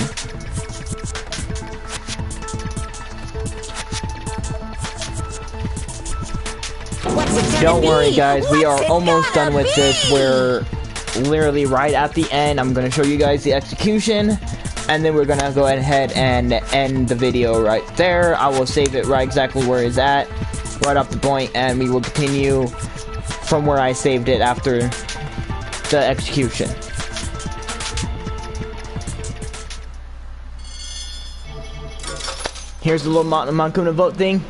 Don't worry, guys, we are almost done with this. We're literally right at the end. I'm gonna show you guys the execution, and then we're gonna go ahead and end the video right there. I will save it right exactly where it's at, right off the point, and we will continue from where I saved it after the execution. Here's the little Monokuma vote thing.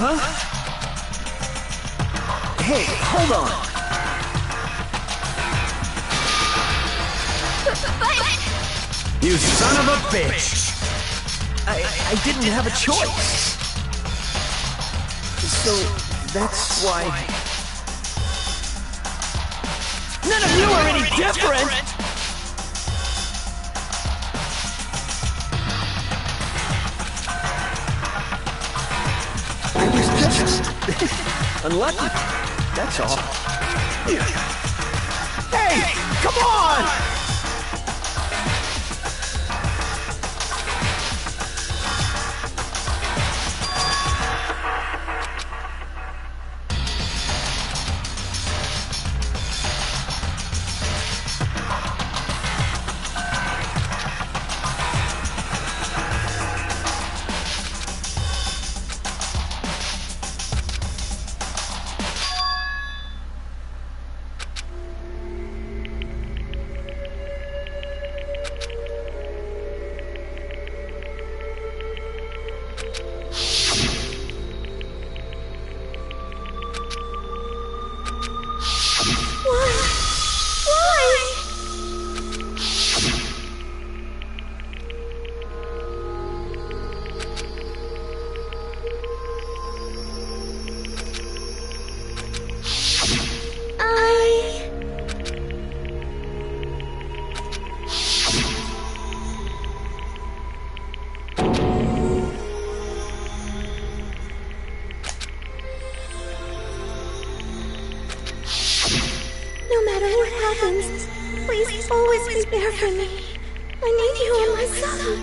Huh? Hey, hold on. You son of a bitch! I didn't have a choice. So, that's why... None of you are any different! I was just... unlucky. That's all. Hey! Come on! No matter what happens, please always be there for me. I need you on my side.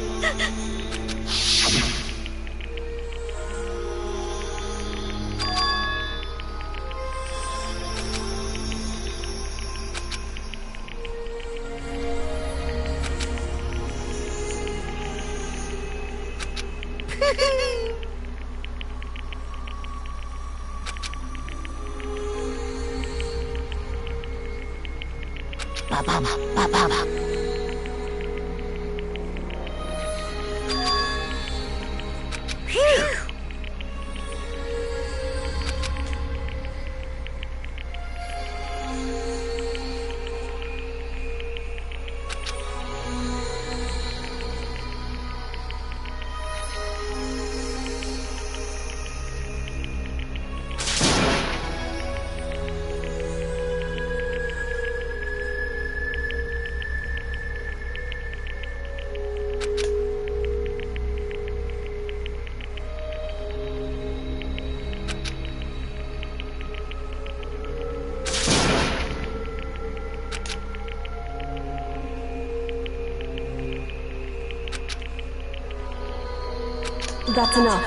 That's enough.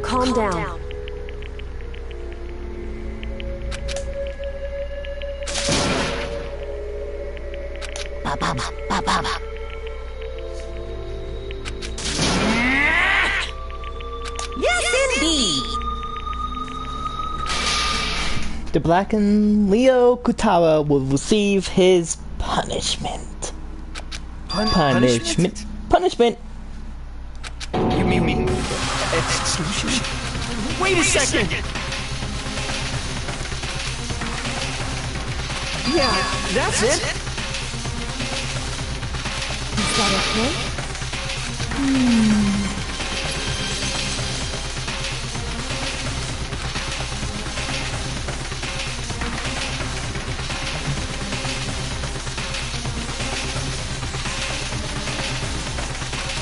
Calm down. Yes, indeed. The blackened Leo Kutawa will receive his punishment. Punishment. You mean execution? Wait a second! Yeah, that's it. Is that okay?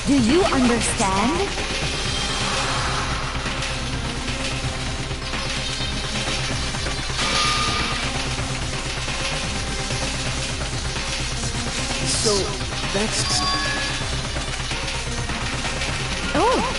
Do you understand? So, that's... Oh!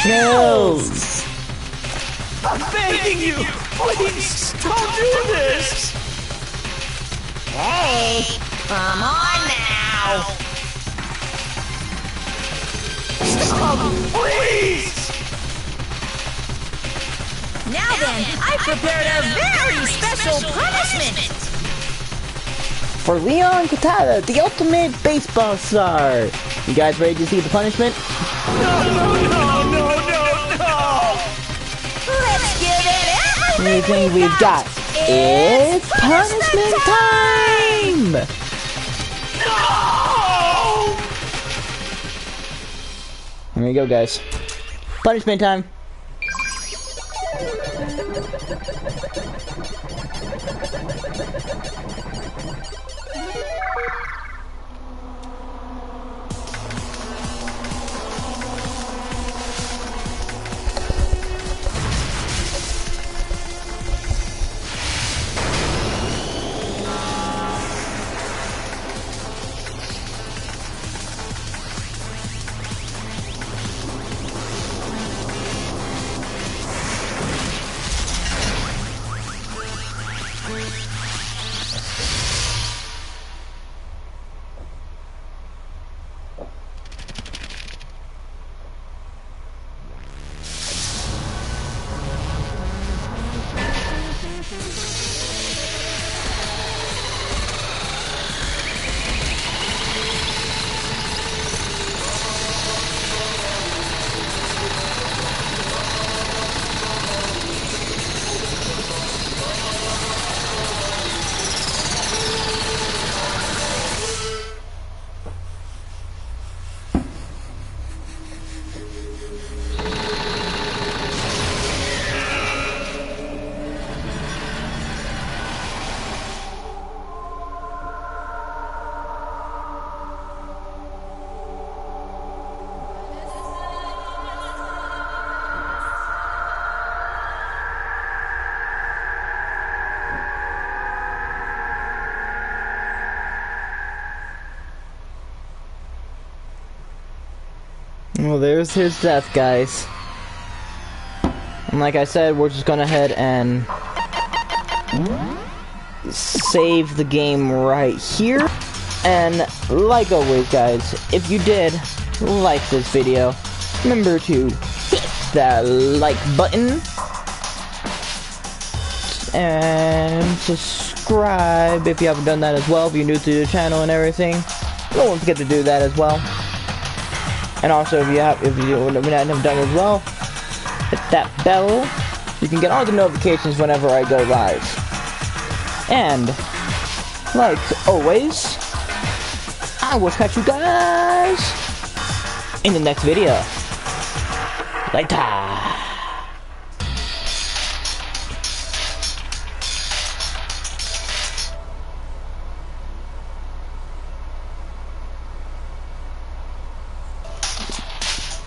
Chills! I'm begging you! Please, don't do this! Hey, come on now! Stop, please! Now then, I prepared a very special punishment! For Leon Katada, the ultimate baseball star! You guys ready to see the punishment? No! Let's give it Everything we've got is punishment time! No! Here we go, guys. Punishment time. Well, there's his death, guys. And like I said, we're just gonna head and save the game right here. And like always, guys, if you did like this video, remember to hit that like button and subscribe if you haven't done that as well. If you're new to the channel and everything, don't forget to do that as well. And also, if you haven't done as well, hit that bell. You can get all the notifications whenever I go live. And like always, I will catch you guys in the next video. Later.